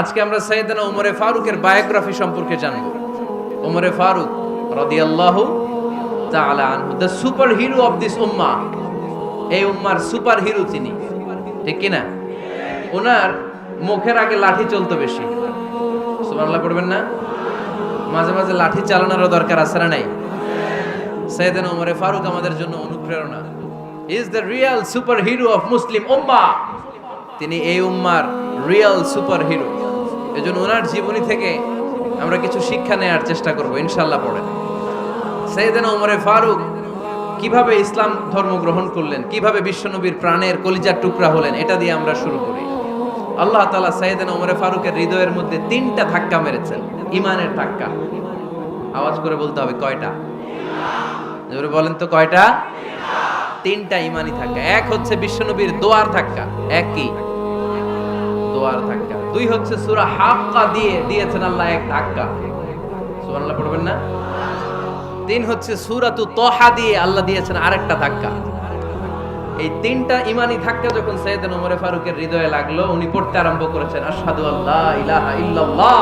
আজকে আমরা সাইয়েদনা উমরে ফারুকের বায়োগ্রাফি সম্পর্কে জানব। উমরে ফারুক রাদিয়াল্লাহু তাআলা আনহু, the super hero of this উম্মাহ। এই উম্মার সুপার হিরো তিনি, ঠিক কি না? ওনার মুখের আগে লাঠি চলতো বেশি। সুবহানাল্লাহ পড়বেন না? মাঝে মাঝে লাঠি চালানোরও দরকার আছে না নাই? সাইয়েদনা উমরে ফারুক আমাদের জন্য অনুপ্রেরণা। He is the real super hero of Muslim উম্মাহ। তিনি এই উম্মার রিয়েল সুপার হিরো। এজন্য ওনার জীবনী থেকে আমরা কিছু শিক্ষা নেওয়ার চেষ্টা করব ইনশাআল্লাহ। পড়েন সাইয়েদনা উমরে ফারুক কিভাবে ইসলাম ধর্ম গ্রহণ করলেন, কিভাবে বিশ্বনবীর প্রাণের কলিজার টুকরা হলেন, এটা দিয়ে আমরা শুরু করি। আল্লাহ তাআলা সাইয়েদনা উমরে ফারুকের হৃদয়ের মধ্যে 3টা ধাক্কা মেরেছেন, ঈমানের ধাক্কা। আওয়াজ করে বলতে হবে কয়টা? জোরে বলেন তো কয়টা? 3টা ঈমানি ধাক্কা। এক হচ্ছে বিশ্বনবীর দোয়ার ধাক্কা। এক কি? দোয়ার ধাক্কা। 2 হচ্ছে সূরা হাক্কা দিয়ে দিয়েছেন আল্লাহ এক ধাক্কা। সুবহানাল্লাহ পড়বেন না? 3 হচ্ছে সূরাতু তাহা দিয়ে আল্লাহ দিয়েছেন আরেকটা ধাক্কা। এই 3টা ঈমানি ধাক্কা যখন সাইয়েদনা উমরে ফারুকের হৃদয়ে লাগলো, উনি পড়তে আরম্ভ করেছেন আশহাদু আল্লা ইলাহা ইল্লাল্লাহ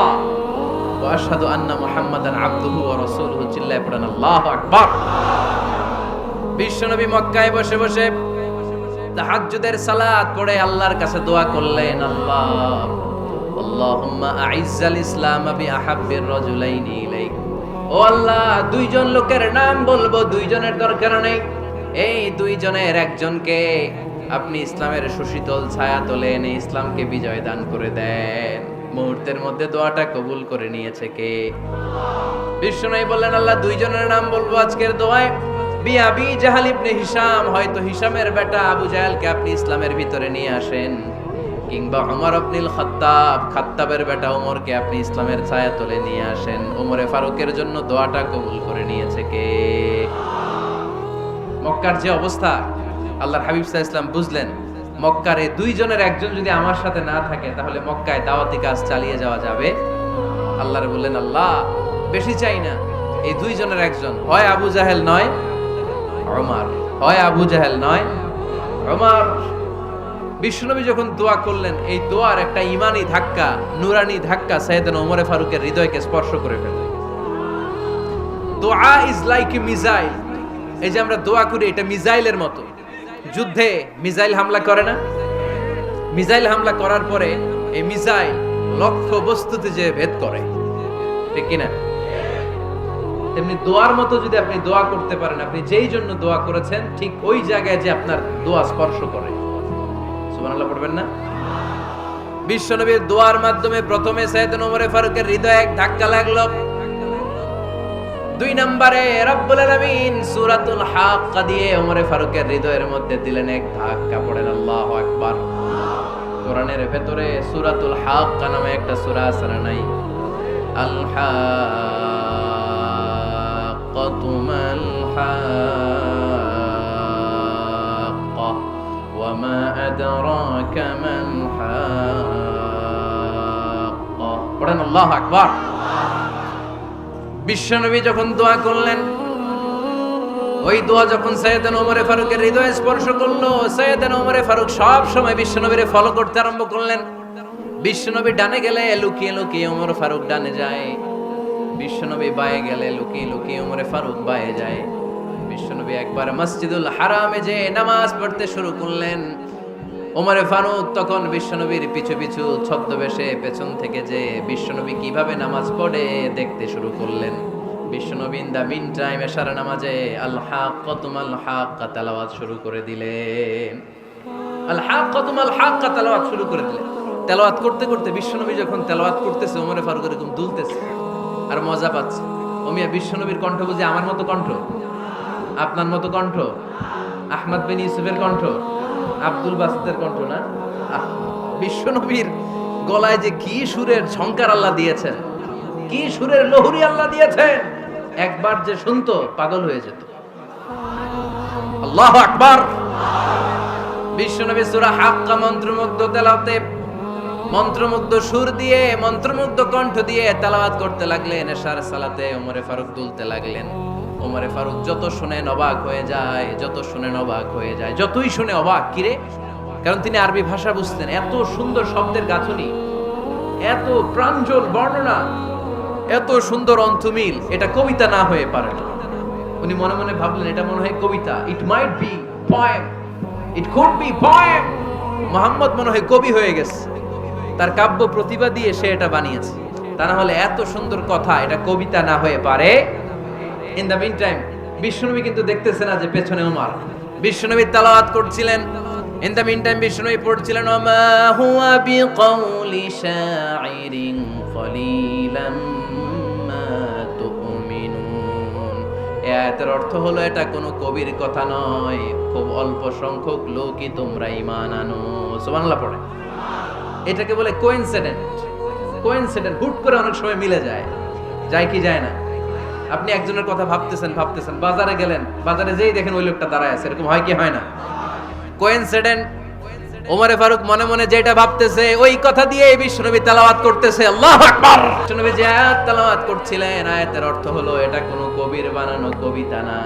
ওয়া আশহাদু আন্না মুহাম্মাদান আবদুহু ওয়া রাসূলুহু। চিল্লায়ে পড়েন আল্লাহু আকবার। বিশ্বনবী মক্কায় বসে বসে তাহাজ্জুদের সালাত পড়ে আল্লাহর কাছে দোয়া করলেন, আল্লাহুম্মা আইজ্জাল ইসলাম বিআহাব্বির রাজুলাইনি ইলাইক। ও আল্লাহ, 2 জন লোকের নাম বলবো, 2 জনের দরকার নেই। এই 2 জনের একজনকে আপনি ইসলামের সুশীতল ছায়া তলে এনে ইসলামকে বিজয় দান করে দেন। মুহূর্তের মধ্যে দোয়াটা কবুল করে নিয়েছে কে? বিশ্বনবী বললেন, আল্লাহ 2 জনের নাম বলবো আজকের দোয়ায়। আবি জাহাল ইবনে হিশাম, হয়তো হিশামের বেটা আবু জাহেলকে আপনি ইসলামের ভিতরে নিয়ে আসেন, কিংবা ওমর ইবনুল খাত্তাব, খাত্তাবের বেটা ওমরকে আপনি ইসলামের ছায়া তলে নিয়ে আসেন। ওমরে ফারুকের জন্য দোয়াটা কবুল করে নিয়েছে কে? মক্কার যে অবস্থা, আল্লাহর হাবিব সাল্লাল্লাহু আলাইহি ওয়াসাল্লাম বুঝলেন মক্কার এই 2 জনের একজন যদি আমার সাথে না থাকে তাহলে মক্কায় দাওয়াতি কাজ চালিয়ে যাওয়া যাবে। আল্লাহর বললেন, আল্লাহ বেশি চাই না, এই 2 জনের একজন, হয় আবু জাহেল নয় ওমর, হয় আবু জাহেল নয় ওমর। বিশ্বনবী যখন দোয়া করলেন, এই দোয়ার একটা ঈমানি ধাক্কা, নূরানি ধাক্কা সাইয়েদনা ওমরে ফারুকের হৃদয়কে স্পর্শ করে ফেলল। দোয়া ইজ লাইক এ মিসাইল। এই যে আমরা দোয়া করি, এটা মিসাইলের মতো। যুদ্ধে মিসাইল হামলা করে না? মিসাইল হামলা করার পরে এই মিসাইল লক্ষ্য বস্তুতে যে ভেদ করে, ঠিক কিনা? তেমনি দোয়ার মতো যদি আপনি দোয়া করতে পারেন, আপনি যেই জন্য দোয়া করেছেন ঠিক ওই জায়গায় যে আপনার দোয়া স্পর্শ করে। সুবহানাল্লাহ পড়বেন না? বিশ্বনবীর দোয়ার মাধ্যমে প্রথমে সাইয়েদনা ওমরে ফারুকের হৃদয়ে এক ধাক্কা লাগলো। 2 নম্বরে রব্বুল আলামিন সূরাতুল হাক্কা দিয়ে ওমরে ফারুকের হৃদয়ের মধ্যে দিলেন এক ধাক্কা। পড়েন আল্লাহু আকবার। কোরআনের ভেতরে সূরাতুল হাক্কা নামে একটা সূরা আছে না নাই? আল হাক্কাতু মাল হাক্কা ওয়া মা আদরাকা মাল হাক্কা। পড়েন আল্লাহু আকবার। বিশ্বনবী যখন দোয়া করলেন, ওই দোয়া যখন সাইয়েদনা ওমরে ফারুকের হৃদয়ে স্পর্শ করলো, সাইয়েদনা ওমরে ফারুক সব সময় বিশ্বনবীরে ফলো করতে আরম্ভ করলেন। বিশ্বনবী ডানে গেলে লুকিয়ে লুকিয়ে ওমর ফারুক ডানে যায়, বিশ্বনবী বায়ে গেলে লুকিয়ে লুকিয়ে ওমরে ফারুক বায়ে যায়। বিশ্বনবী একবার মসজিদুল হারামে যে নামাজ পড়তে শুরু করলেন, ওমরে ফারুক তখন বিশ্বনবীর পিছু পিছু ছদ্মবেশে পেছন থেকে যে বিশ্বনবী কিভাবে নামাজ পড়ে দেখতে শুরু করলেন। বিশ্বনবী ইন দা মিন টাইম এশার নামাজে আল হাক্কাতু মাল হাক্কা তেলাওয়াত শুরু করে দিলেন। আল হাক্কাতু মাল হাক্কা তেলাওয়াত শুরু করে দিলেন। তেলাওয়াত করতে করতে বিশ্বনবী যখন তেলাওয়াত করতেছে, ওমরে ফারুক এরকম দুলতেছে আর মজা পাচ্ছে। ওমিয়া বিশ্বনবীর কণ্ঠ বুঝি আমার মতো কণ্ঠ, আপনার মতো কণ্ঠ, আহমদ বিন ইউসুফের কণ্ঠ, আব্দুল বাসিতের কণ্ঠ না? বিশ্বনবীর গলায় যে কি সুরের ঝংকার আল্লাহ দিয়েছেন, কি সুরের লহরী আল্লাহ দিয়েছেন, একবার যে শুনতো পাগল হয়ে যেত। আল্লাহু আকবার। বিশ্বনবী সূরা হাক্কা মন্ত্রমুগ্ধ তেলাওয়াতে, মন্ত্রমুগ্ধ সুর দিয়ে, মন্ত্রমুগ্ধ কণ্ঠ দিয়ে তেলাওয়াত করতে লাগলেন। এশার সালাতে ওমরে ফারুক দুলতে লাগলেন। ওমরে ফারুক যত শুনেন অবাক হয়ে যায়, যত শুনেন অবাক হয়ে যায়, যতই শুনে অবাক। কিরে? কারণ তিনি আরবি ভাষা বুঝতেন, এত সুন্দর শব্দের গাঁথনি, এত প্রাঞ্জল বর্ণনা, এত সুন্দর অন্তমিল, এটা কবিতা না হয়ে পারে না। উনি মনে মনে ভাবলেন এটা মনে হয় কবিতা, it might be poem, it could be poem. Muhammad মনে হয় কবি হয়ে গেছে, তার কাব্য প্রতিভা দিয়ে সে এটা বানিয়েছে। তা না হলে এত সুন্দর কথা এটা কবিতা না হয়ে পারে। ইন দ্য মিন টাইম বিশ্বনবী কিন্তু দেখতেছে না যে পেছনে ওমর। বিশ্বনবী তেলাওয়াত করছিলেন, ইন দ্য মিন টাইম বিশ্বনবী পড়ছিলেন ওমা হুয়া বিকাউলি শাইরিন কলিলাম মা তুমিনুন। এর অর্থ হলো এটা কোনো কবির কথা নয়, খুব অল্প সংখ্যক লোকই তোমরা ঈমান আনো। সুবহানাল্লাহ পড়ে। এটাকে বলে কোইন্সিডেন্ট। কোইন্সিডেন্ট হুট করে অনেক সময় মিলে যায়, যায় কি যায় না? আপনি একজনের কথা ভাবতেছেন, বাজারে গেলেন, বাজারে যেই দেখেন ওই লোকটা দাঁড়ায় আছে, এরকম হয় কি হয় না? কোইন্সিডেন্ট। ওমরে ফারুক মনে মনে যেটা ভাবতেছে ওই কথা দিয়ে বিশ্বনবী তেলাওয়াত করতেছে, আল্লাহু আকবার। বিশ্বনবী যে আয়াত তেলাওয়াত করছিলেন, আয়াতের অর্থ হলো এটা কোনো কবির বানানো কবিতা না,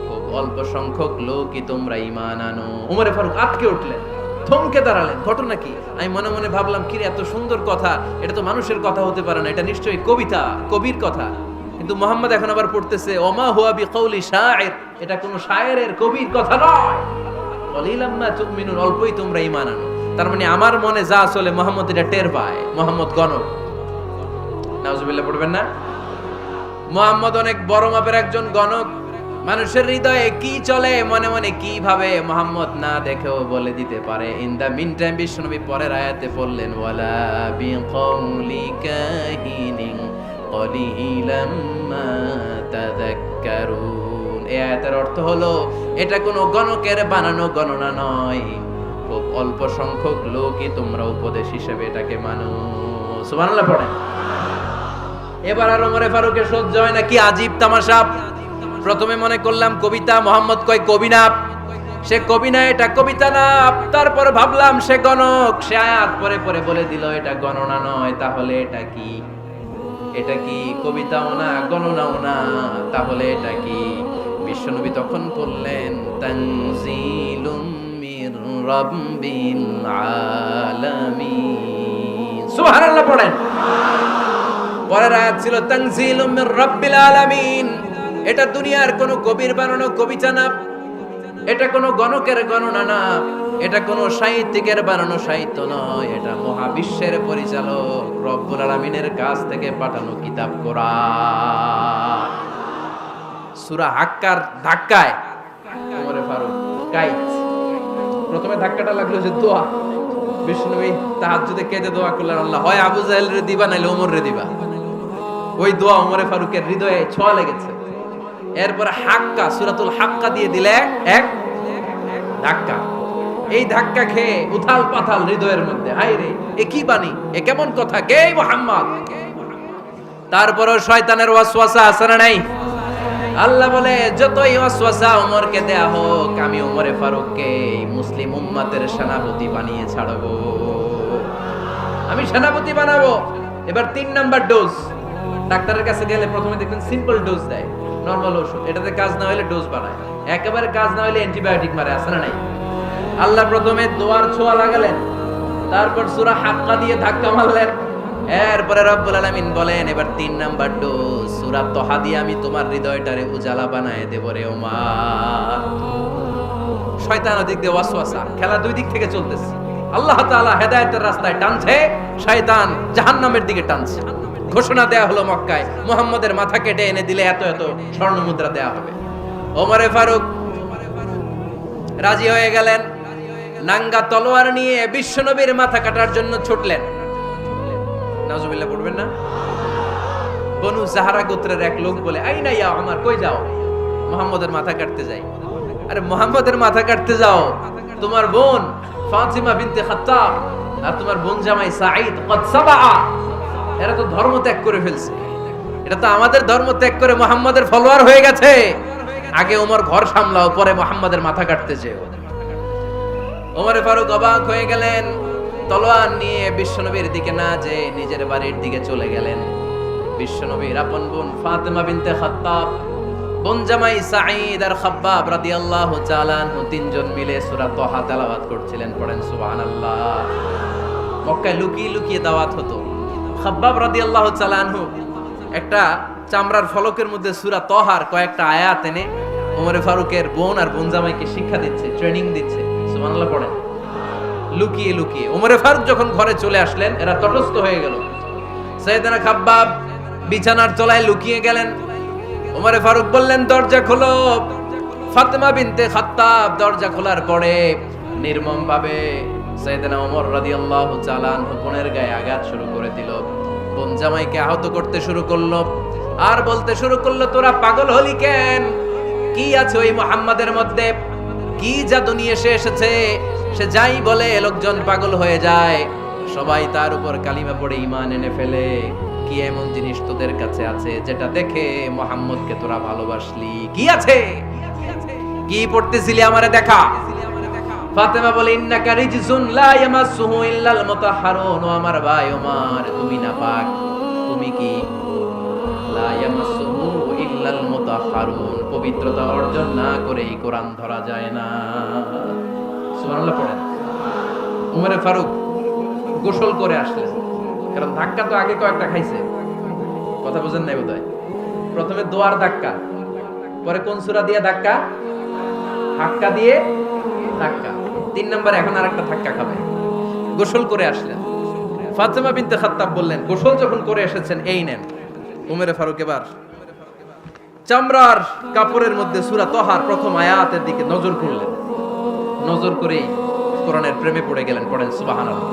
খুব অল্প সংখ্যক লোকই তোমরা ঈমান আনো। ওমরে ফারুক আটকে উঠলেন, থমকে দাঁড়ালেন। ঘটনা কি? আমি মনে মনে ভাবলাম কি এত সুন্দর কথা, এটা তো মানুষের কথা হতে পারে না, এটা নিশ্চয়ই কবিতা, কবির কথা। কিন্তু মুহাম্মদ এখন আবার পড়তেছে ওমা হুয়া বিকাউলি শাইর, এটা কোনো শায়েরের কবির কথা নয়। কলিলাম মা তুমিনুন, অল্পই তোমরা ঈমান আনো। তার মানে আমার মনে যা চলে মুহাম্মদ এটা টের পায়। মুহাম্মদ গণক। নাউজুবিল্লাহ পড়বেন না? মুহাম্মদ অনেক বড় মাপের একজন গণক। মানুষের হৃদয়ে কি চলে, মনে মনে কি ভাবে, মুহাম্মদ না দেখেও বলে দিতে পারে। ইন দা মিন টাইম বিশ্বনবী পরের আয়াতে পড়লেন ওয়ালা বিকাউলি কাহিনিন কলিলাম মা তাযাক্কারুন। এই আয়াতের অর্থ হলো এটা কোনো গণকের বানানো গণনা নয়, খুব অল্প সংখ্যক লোকই তোমরা উপদেশ হিসেবে এটাকে মানো। সুবহানাল্লাহ পড়েন। এবার আর ওমরে ফারুকের সহ্য হয় না, কি আজীব তামাশা। প্রথমে মনে করলাম কবিতা, মুহাম্মদ কয় কবি না, সে কবি না, এটা কবিতা না। তারপর ভাবলাম সে গণক, সে আয়াত পরে পরে বলে দিল এটা গণনা নয়, তাহলে এটা কি? এটা কি কবিতাও না, গণনাও না, তাহলে এটা কি? বিশ্বনবী তখন বললেন তানজিলুম মির রাব্বিল আলামিন। সুবহানাল্লাহ পড়েন। পরের আয়াত ছিল তানজিলুম মির রাব্বিল আলামিন। এটা দুনিয়ার কোনো কবির বানানো কবিতা না, এটা কোনো গণকের গণনা না, এটা কোনো সাহিত্যিকের বানানো সাহিত্য নয়, এটা মহাবিশ্বের পরিচালক রব্বুল আলামিনের কাছ থেকে পাঠানো কিতাব কোরআন। সূরা হাক্কার ধাক্কায় ওমরে ফারুক কাইত। প্রথমে ধাক্কাটা লাগলো যে দোয়া। বিশ্বনবী তাহাজ্জুদে কেঁদে দোয়া করলেন, আল্লাহ হয় আবু জাহেল রে দিবা নাইলে ওমর রে দিবা। ওই দোয়া ওমরে ফারুকের হৃদয়ে ছোঁয়া লেগেছে। এরপরে হাক্কা, সূরাতুল হাক্কা দিয়ে দিলে এক ধাক্কা। এই ধাক্কা খেয়ে উথাল পাথাল হৃদয়ের মধ্যে, হায় রে এ কি বাণী, এ কেমন কথা, কে মুহাম্মদ? তারপরও শয়তানের ওয়াসওয়াসা আছে না নাই? আল্লাহ বলে যতই ওয়াসওয়াসা ওমরকে দেয়া হোক, আমি ওমরে ফারুককে মুসলিম উম্মতের সেনাপতি বানিয়ে ছাড়বো, আমি সেনাপতি বানাবো। এবার 3 নাম্বার ডোজ। ডাক্তারের কাছে গেলে প্রথমে দেখবেন সিম্পল ডোজ দেয়, নরমাল ওষুধ, এটাতে কাজ না হলে ডোজ বাড়ায়, একেবারে কাজ না হলে অ্যান্টিবায়োটিক মারে, আছে না নাই? আল্লাহ প্রথমে দোয়ার ছোঁয়া লাগালেন, তারপর সূরা হাক্কা দিয়ে ধাক্কা মারলেন, এরপরে রব্বুল আলামিন বলেন এবার 3 নাম্বার ডোজ সূরা তহা দিয়ে আমি তোমার হৃদয়টারে উজালা বানায় দেব রে ওমর। শয়তান ওদিক দিয়ে ওয়াসওয়াসা, খেলা দুই দিক থেকে চলতেছে। আল্লাহ তাআলা হেদায়েতের রাস্তায় টানছে, শয়তান জাহান্নামের দিকে টানছে। ঘোষণা দেয়া হলো মক্কায়, মুহাম্মদের মাথা কেটে এনে দিলে এত এত স্বর্ণ মুদ্রা দেয়া হবে। ওমরে ফারুক রাজি হয়ে গেলেন, নাঙ্গা তলোয়ার নিয়ে বিশ্বনবীর মাথা কাটার জন্য ছুটলেন। নাউজুবিল্লাহ পড়বেন না? বনু জাহরা গোত্রের এক লোক বলে, আইনা ইয়া ওমর, কই যাও? মুহাম্মদের মাথা কাটতে যাই। আরে মুহাম্মদের মাথা কাটতে যাও? তোমার বোন ফাতিমা বিনতে খাত্তাব আর তোমার বোন জামাই সাঈদ কদ সাবা, এরা তো ধর্ম ত্যাগ করে ফেলছে, এটা তো আমাদের ধর্ম ত্যাগ করে মুহাম্মাদের ফলোয়ার হয়ে গেছে। আগে ওমর ঘর সামলাও, পরে মুহাম্মাদের মাথা কাটতে যেও। ওমরে ফারুক অবাক হয়ে গেলেন, তলোয়ার নিয়ে বিশ্বনবীর দিকে না যে নিজের বাড়ির দিকে চলে গেলেন। বিশ্বনবীর আপন বোন ফাতিমা বিনতে খাত্তাব, বোন জামাই সাঈদ আর খাব্বাব রাদিয়াল্লাহু তাআলা আনহু তিনজন মিলে সূরা তহা তেলাওয়াত করছিলেন। পড়েন সুবহানাল্লাহ। মক্কায় লুকিয়ে লুকিয়ে দাওয়াত হতো। খাব্বাব রাদিয়াল্লাহু তাআলা আনহু একটা চামড়ার ফলকের মধ্যে সূরা তহার কয়েকটা আয়াত এনে ওমরে ফারুকের বোন আর বোন জামাইকে শিক্ষা দিচ্ছে, ট্রেনিং দিচ্ছে। সুবহানাল্লাহ পড়েন। লুকিয়ে লুকিয়ে ওমরে ফারুক যখন ঘরে চলে আসলেন, এরা তটস্থ হয়ে গেল। সাইয়েদনা খাব্বাব বিছানার তলায় লুকিয়ে গেলেন। ওমরে ফারুক বললেন, দরজা খোলো। ফাতেমা বিনতে খাত্তাব দরজা খোলার পরে নির্মম ভাবে সাইয়েদনা ওমর রাদিয়াল্লাহু তাআলা আনহু বোনের গায়ে আঘাত শুরু করে দিল। বোন জামাইকে আহত করতে শুরু করলো আর বলতে শুরু করলো, তোরা পাগল হলি কেন? কি আছে ওই মুহাম্মাদের মধ্যে? কি জাদু নিয়ে এসেছে? সে যাই বলে লোকজন পাগল হয়ে যায়, সবাই তার উপর কালিমা পড়ে ঈমান এনে ফেলে। কি এমন জিনিস তোদের কাছে আছে যেটা দেখে মুহাম্মদকে তোরা ভালোবাসলি? কি আছে? কি পড়তেছিলি আমারে দেখা। ফাতেমা বলে, ইন্নাকা রিজসুন লা ইয়ামাসসুহু ইল্লাল মুতাহহারুন। ও আমার ভাই ওমর, তুমি নাপাক। তুমি কি? লা ইয়ামাসসুহু ইল্লাল মুতাহহারুন, পবিত্রতা অর্জন না করে এই কোরআন ধরা যায় না। সুবহানাল্লাহ পড়েন। ওমরে ফারুক গোসল করে আসলেন, কারণ ধাক্কা তো আগে কয়েকটা খাইছে। কথা বুঝেন নাই বোধহয়? প্রথমে দোয়ার ধাক্কা, পরে কোন সূরা দিয়ে ধাক্কা? হাক্কা দিয়ে ধাক্কা। 3 নম্বরে এখন আরেকটা ধাক্কা খাবে। গোসল করে আসলেন। ফাতেমা বিনতে খাত্তাব বললেন, গোসল যখন করে এসেছেন, এই নেন। ওমরে ফারুক এবার চামড়ার কাপড়ের মধ্যে সূরা তহার প্রথম আয়াতের দিকে নজর করলেন। নজর করেই কোরআনের প্রেমে পড়ে গেলেন। পড়েন সুবহানাল্লাহ।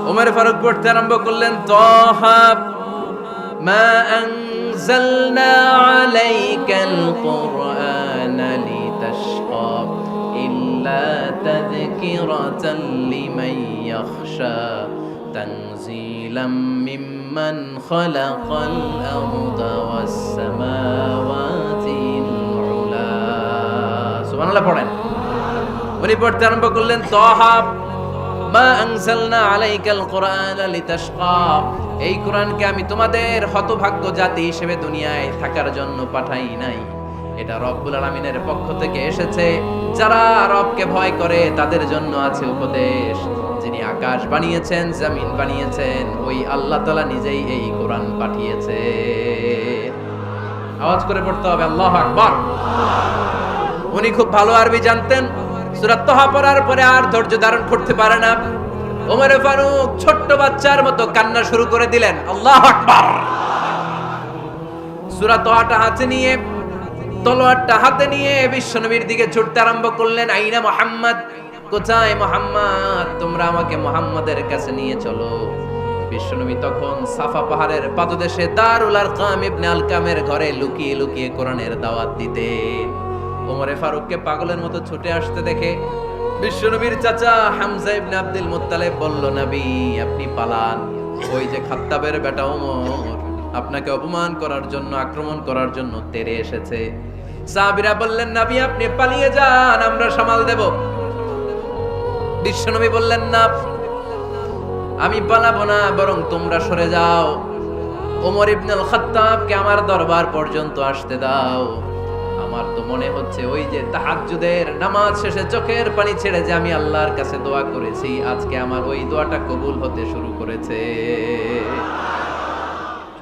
ওমরে ফারুক পড়তে আরম্ভ করলেন, তহা মা আনজালনা আলাইকাল কুরআনা লিতাশকা ইল্লা তাযকিরাতাল লিমান ইয়াখশা তানজিলাম মিম্মান খালাকাল আরদা ওয়াস সামাওয়াতিল উলা। সুবহানাল্লাহ পড়েন। উনি পড়তে আরম্ভ করলেন, তহা মা আনজালনা আলাইকাল কুরআনা লিতাশকা, এই কোরআনকে আমি তোমাদের হতভাগ্য জাতি হিসেবে দুনিয়ায় থাকার জন্য পাঠাই নাই। এটা রব্বুল আলামিনের পক্ষ থেকে এসেছে। যারা রবকে ভয় করে তাদের জন্য আছে উপদেশ। যিনি আকাশ বানিয়েছেন, জমিন বানিয়েছেন, ওই আল্লাহ তাআলা নিজেই এই কোরআন পাঠিয়েছে। আওয়াজ করে পড়তে হবে, আল্লাহু আকবার। উনি খুব ভালো আরবি জানতেন। সূরা তহা পড়ার পরে আর ধৈর্য ধারণ করতে পারে না। ওমরে ফারুক ছোট্ট বাচ্চার মতো কান্না শুরু করে দিলেন। আল্লাহু আকবার। সূরা তহাটা হাতে নিয়ে, তলোয়ারটা হাতে নিয়ে বিশ্বনবীর দিকে ছুটতে আরম্ভ করলেন। আইনা মুহাম্মদ, কোথায় মুহাম্মদ? তোমরা আমাকে মুহাম্মাদের কাছে নিয়ে চলো। বিশ্বনবী তখন সাফা পাহাড়ের পাদদেশে দারুল আরকাম ইবনে আলকামের ঘরে লুকিয়ে লুকিয়ে কোরআনের দাওয়াত দিতেন। ওমরে ফারুককে পাগলের মতো ছুটে আসতে দেখে বিশ্বনবীর চাচা হামজা ইবনে আব্দুল মুত্তালিব বলল, নবী আপনি পালান। ওই যে খাত্তাবের বেটা ওমর আপনাকে অপমান করার জন্য, আক্রমণ করার জন্য তেড়ে এসেছে। সাহাবীরা বললেন, নবী আপনি পালিয়ে যান, আমরা সামাল দেব। বিশ্বনবী বললেন, না আমি পালাবো না, বরং তোমরা সরে যাও। ওমর ইবনুল খাত্তাবকে আমার দরবার পর্যন্ত আসতে দাও। আমার তো মনে হচ্ছে ওই যে তাহাজ্জুদের নামাজ শেষে চোখের পানি ছেড়ে যে আমি আল্লাহর কাছে দোয়া করেছি, আজকে আমার ওই দোয়াটা কবুল হতে শুরু করেছে।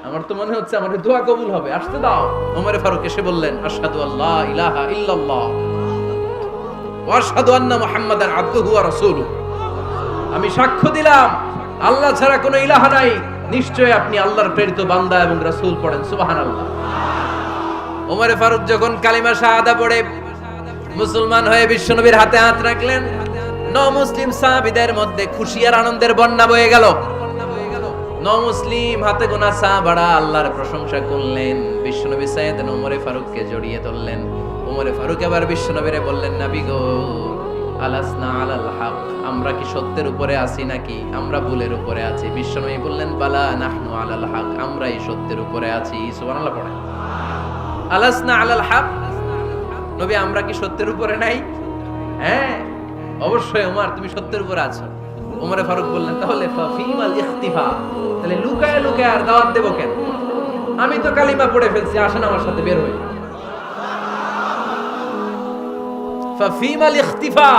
আমার তো মনে হচ্ছে আমার দোয়া কবুল হবে, আসতে দাও। ওমর ফারুক এসে বললেন, আশহাদু আল্লা ইলাহা ইল্লাল্লাহ ওয়া আশহাদু আন্না মুহাম্মাদান আবদুহু ওয়া রাসূলুহু। আমি সাক্ষ্য দিলাম আল্লাহ ছাড়া কোনো ইলাহ নাই, নিশ্চয় আপনি আল্লাহর প্রেরিত বান্দা এবং রাসূল। পড়েন সুবহানাল্লাহ। ওমর ফারুক যখন কালিমা শাহাদা পড়ে মুসলমান হয়ে বিশ্বনবীর হাতে হাত রাখলেন, মুসলিম সাহাবীদের মধ্যে খুশি আর আনন্দের বন্যা বয়ে গেল। মুসলিম হাতে গোনা সাহাবারা আল্লাহর প্রশংসা করলেন। বিশ্বনবী সাইয়েদনা ওমর ফারুককে জড়িয়ে ধরলেন। ওমর ফারুক এবার বিশ্বনবীরে বললেন, নবী গো, আলাসনা আলাল হক, আমরা কি সত্যের উপরে আছি নাকি আমরা ভুলের উপরে আছি? বিশ্বনবী বললেন, বালা নাহনু আলাল হক, আমরাই সত্যের উপরে আছি। সুবহানাল্লাহ পড়েন। আলাসনা আলাল হক, নবী আমরা কি সত্যের উপরে নাই? হ্যাঁ অবশ্যই ওমর, তুমি সত্যের উপরে আছো। ওমরে ফারুক বললেন, তাহলে ফাফিমাল ইখতিফা, তাহলে লুকায় লুকায় আর দাওয়াত দেব কেন? আমি তো কালিমা পড়ে ফেলছি, আসেন আমার সাথে বের হই। ফাফিমাল ইখতিফা,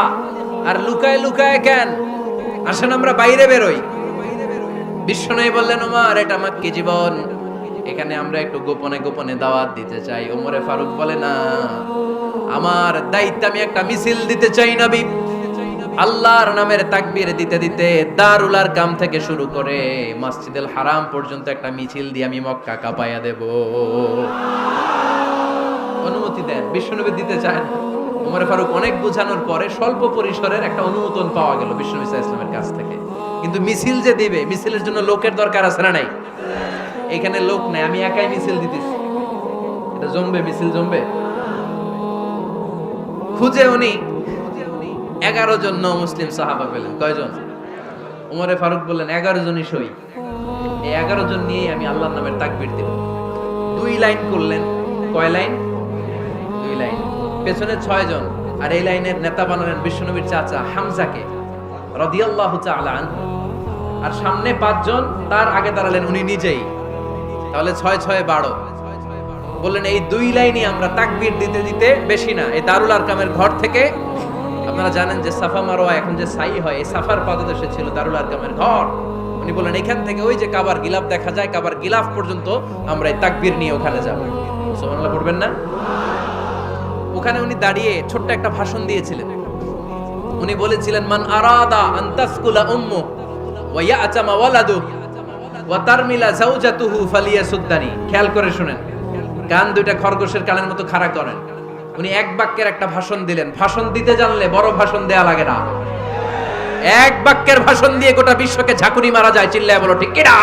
আর লুকায় লুকায় কেন? আসেন আমরা বাইরে বেরোই। বিশ্বনবী বললেন, ওমর এটা মাক্কি জীবন, এখানে আমরা একটু গোপনে গোপনে দাওয়াত দিতে চাই। ওমরে ফারুক বলে, না, আমার দায়িত্ব, আমি একটা মিছিল দিতে চাই নবী। আল্লাহর নামের তাকবীর দিতে দিতে দারুল আরকাম থেকে শুরু করে মসজিদুল হারাম পর্যন্ত একটা মিছিল দিয়ে আমি মক্কা কাঁপাইয়া দেব। অনুমতি দেন। বিশ্বনবী দিতে চায় না। ওমর ফারুক অনেক বোঝানোর পরে স্বল্প পরিসরের একটা অনুমোদন পাওয়া গেল বিশ্বনবী সাল্লাল্লাহু আলাইহি ওয়াসাল্লামের কাছ থেকে। কিন্তু মিছিল যে দিবে, মিছিলের জন্য লোকের দরকার আছে না নাই? এখানে লোক নাই, আমি একাই মিছিল দিতেছি। এটা জমবে, মিছিল জমবে। খুঁজে উনি 11 জন মুসলিম সাহাবা পেলেন। কয়জন? ওমরে ফারুক বললেন 11 জনই সই। এই 11 জন নিয়ে আমি আল্লাহর নামের তাকবীর দেব। 2 লাইন করলেন। কয় লাইন? 2 লাইন। পেছনে 6 জন, আর এই লাইনের নেতা বানালেন বিশ্বনবীর চাচা হামজাকে রাদিয়াল্লাহু তাআলা আনহু। আর সামনে 5 জন, তার আগে দাঁড়ালেন উনি নিজেই। তাহলে 6 6 12। বললেন এই 2 লাইনই আমরা তাকবীর দিতে দিতে, বেশি না, এই দারুল আরকামের ঘর থেকে, আপনারা জানেন যে সাফা মারওয়া এখন যে সাই হয়, এই সাফার পাদদেশে ছিল দারুল আরকামের ঘর। উনি বললেন এখান থেকে ওই যে কাবার গিলাফ দেখা যায়, কাবার গিলাফ পর্যন্ত আমরা এই তাকবীর নিয়ে ওখানে যাব। সুবহানাল্লাহ পড়বেন না? ওখানে উনি দাঁড়িয়ে ছোট্ট একটা ভাষণ দিয়েছিলেন। উনি বলেছিলেন, মান আরাদা আন তাসকুলা উম্মু ওয়া ইয়াতামা ওয়ালাদু ওয়া তারমিলা যাওজাতুহু ফালিয়াসুদ্দানি। খেয়াল করে শুনেন, কান দুইটা খরগোশের কানের মতো খাড়া করেন। উনি এক বাক্যের একটা ভাষণ দিলেন। ভাষণ দিতে জানলে বড় ভাষণ দেয়া লাগে না। এক বাক্যের ভাষণ দিয়ে গোটা বিশ্বকে ঝাঁকুনি মারা যায়। চিল্লায় বলো ঠিক কিনা?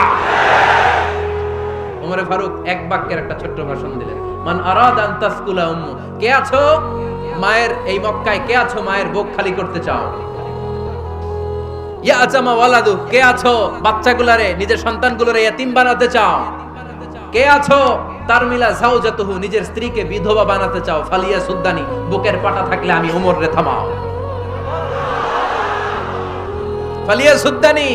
ওমরে ফারুক এক বাক্যের একটা ছোট্ট ভাষণ দিলেন। মান আরাদা আন তাসকুলা উম্মু, কে আছো মায়ের এই মক্কায়, কে আছো মায়ের বুক খালি করতে চাও? ইয়া আজামা ওয়ালাদু, কে আছো বাচ্চাগুলারে, নিজের সন্তানগুলোরে ইয়াতিম বানাতে চাও? কে আছো তারমিলা যাওজাতুহু, নিজের স্ত্রীকে বিধবা বানাতে চাও? ফালিয়া সুদ্দানি, বুকের পাটা থাকলে আমি ওমর রে থামাও। ফালিয়া সুদ্দানি,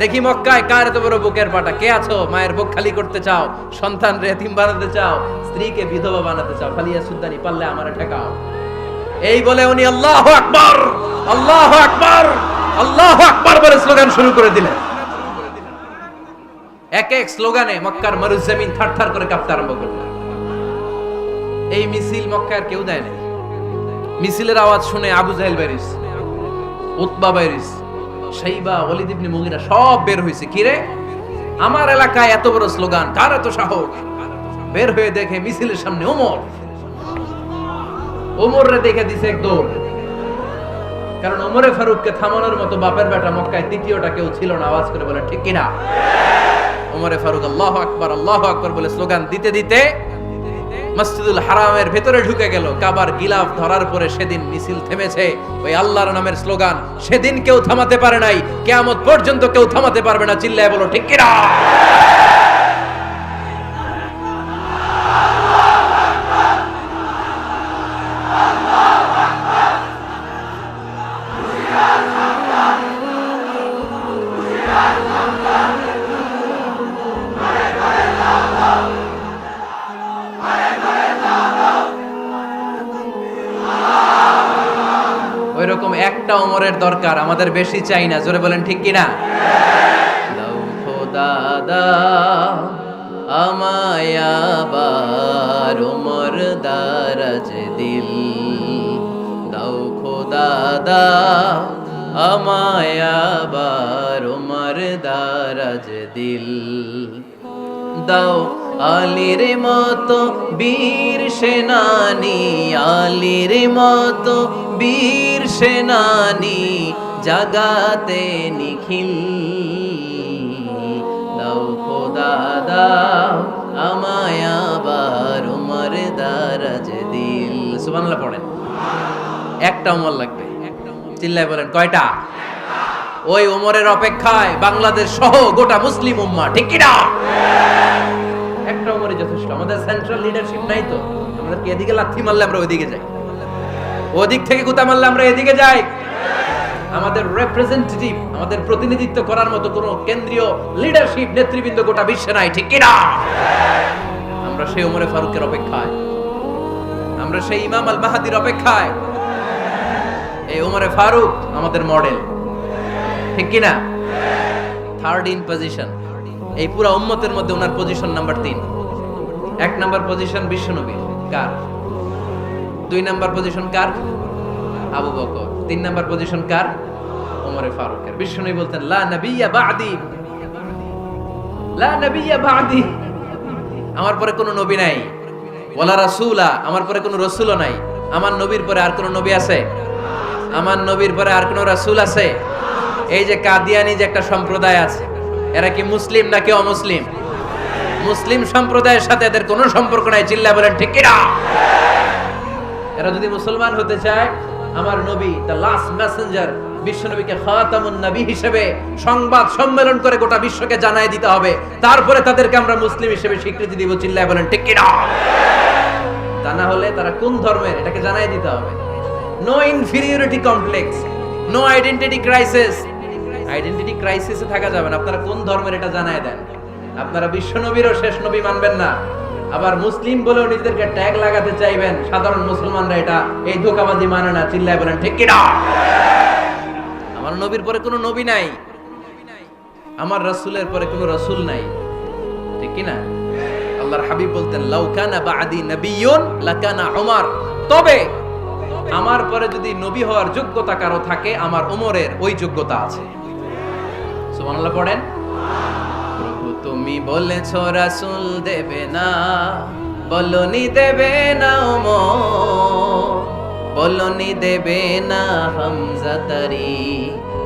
দেখি মক্কায় কার এত বড় বুকের পাটা। কে আছো মায়ের বুক খালি করতে চাও, সন্তান রে এতিম বানাতে চাও, স্ত্রীকে বিধবা বানাতে চাও? ফালিয়া সুদ্দানি, পারলে আমারে ঠেকাও। এই বলে উনি আল্লাহু আকবার, আল্লাহু আকবার, আল্লাহু আকবার বলে স্লোগান শুরু করে দিলেন। এক এক স্লোগানে মক্কার মরুজমিন থারথার করে কাঁপতে আরম্ভ করল। এই মিছিল মক্কার কেউ দেয় না। মিছিলের আওয়াজ শুনে আবু জাহেল বাইরিস, উতবা বাইরিস, শাইবা, ওয়ালিদ ইবনে মুগিরা সব বের হয়েছে। কিরে, আমার এলাকায় এত বড় স্লোগান, কার এত সাহস? বের হয়ে দেখে মিছিলের সামনে ওমর। ওমর রে দেখে দিছে এক দৌড়। কারণ ওমরে ফারুককে থামানোর মতো বাপের বেটা মক্কায় তৃতীয়টা কেউ ছিল না। আওয়াজ করে বলে ঠিক কিনা? ওমরে ফারুক আল্লাহু আকবার, আল্লাহু আকবার বলে স্লোগান দিতে দিতে মসজিদুল হারামের ভেতরে ঢুকে গেল। কাবার গিলাফ ধরার পরে সেদিন মিছিল থেমেছে। ওই আল্লাহর নামের স্লোগান সেদিন কেউ থামাতে পারে নাই, কিয়ামত পর্যন্ত কেউ থামাতে পারবে না। চিল্লায় বলো ঠিক কিনা? ওইরকম একটা ওমরের দরকার, আমাদের বেশি চাই না। জোরে বলেন ঠিক কিনা? দাও খোদা দাও আমায় আবার ওমর দারাজ দিল, দাও খোদা দাও আমায় আবার ওমর দারাজ দিল, দাও আলীর মতো বীর সেনানি, আলীর মতো বীর সেনানি জাগাতে নিখিল, দাও খোদা দাও আমায় আবার ওমর দারাজ দিল। সুবহানাল্লাহ পড়েন। একটা ওমর লাগবে। চিল্লায় বলেন কয়টা? ওই ওমরের অপেক্ষায় বাংলাদেশ সহ গোটা মুসলিম উম্মাহ, ঠিক কি না? একটা ওমরই যথেষ্ট। আমাদের সেন্ট্রাল লিডারশিপ নাই তো, আমরা কি এদিকে লাথি মারলে আমরা ওইদিকে যাই, ওদিক থেকে গুতা মারলে আমরা এদিকে যাই। আমাদের রিপ্রেজেন্টেটিভ, আমাদের প্রতিনিধিত্ব করার মতো কোনো কেন্দ্রীয় লিডারশিপ নেতৃবৃন্দ গোটা বিশ্বে নাই, ঠিক কি না? আমরা সেই ওমরে ফারুকের অপেক্ষায়, আমরা সেই ইমাম আল মাহদির অপেক্ষায়। এই ওমরে ফারুক আমাদের মডেল। ঠিক কি না? থার্ড ইন পজিশন, এই পুরো উম্মতের মধ্যে ওনার পজিশন নাম্বার 3। 1 নাম্বার পজিশন বিশ্বনবী, কার? 2 নাম্বার পজিশন কার? আবু বকর। 3 নাম্বার পজিশন কার? ওমর ফারুকের। বিশ্বনবী বলতেন লা নবিয়্যা বা'দি, লা নবিয়্যা বা'দি, আমার পরে কোনো নবী নাই। ওয়ালা রাসূলা, আমার পরে কোনো রাসূলও নাই। আমার নবীর পরে আর কোনো নবী আছে? আমার নবীর পরে আর কোনো রাসূল আছে? এই যে কাদিয়ানি যে একটা সম্প্রদায় আছে, এরা কি মুসলিম নাকি অমুসলিম? মুসলিম সম্প্রদায়ের সাথে এদের কোনো সম্পর্ক নাই। চিল্লায় বলেন ঠিক কি না? এরা যদি মুসলমান হতে চায়, আমার নবী দ্য লাস্ট মেসেঞ্জার বিশ্বনবীকে খাতামুন নবী হিসেবে সংবাদ সম্মেলন করে গোটা বিশ্বকে জানাই দিতে হবে, তারপরে তাদেরকে আমরা মুসলিম হিসেবে স্বীকৃতি দিব। চিল্লায় বলেন ঠিক কি না? তা না হলে তারা কোন ধর্মের এটাকে জানাই দিতে হবে। No inferiority complex, no identity crisis. Identity ক্রাইসিসে থাকা যাবে না। আপনারা কোন ধর্মের এটা জানাই দেন। আপনারা বিশ্বনবীরও শেষ নবী মানবেন না, আবার মুসলিম বলেও নিজেদেরকে ট্যাগ লাগাতে চাইবেন। সাধারণ মুসলমানরা এটা এই ধোঁকাবাজি মানে না। চিল্লায় বলেন ঠিক কি না? আমার নবীর পরে কোনো নবী নাই, আমার রাসূলের পরে কোনো রাসূল নাই। ঠিক কি না? আল্লাহর হাবিব বলতেন লাউ কানা বা'দি নাবিয়্যুন লাকানা উমর, তবে আমার পরে যদি নবী হওয়ার যোগ্যতা কারো থাকে, আমার ওমরের ওই যোগ্যতা আছে। সুবহানাল্লাহ পড়েন। প্রভু তুমি বলেছো রাসূল দেবে না, বলনি দেবে না ওমর, বলনি দেবে না হামজা তারি,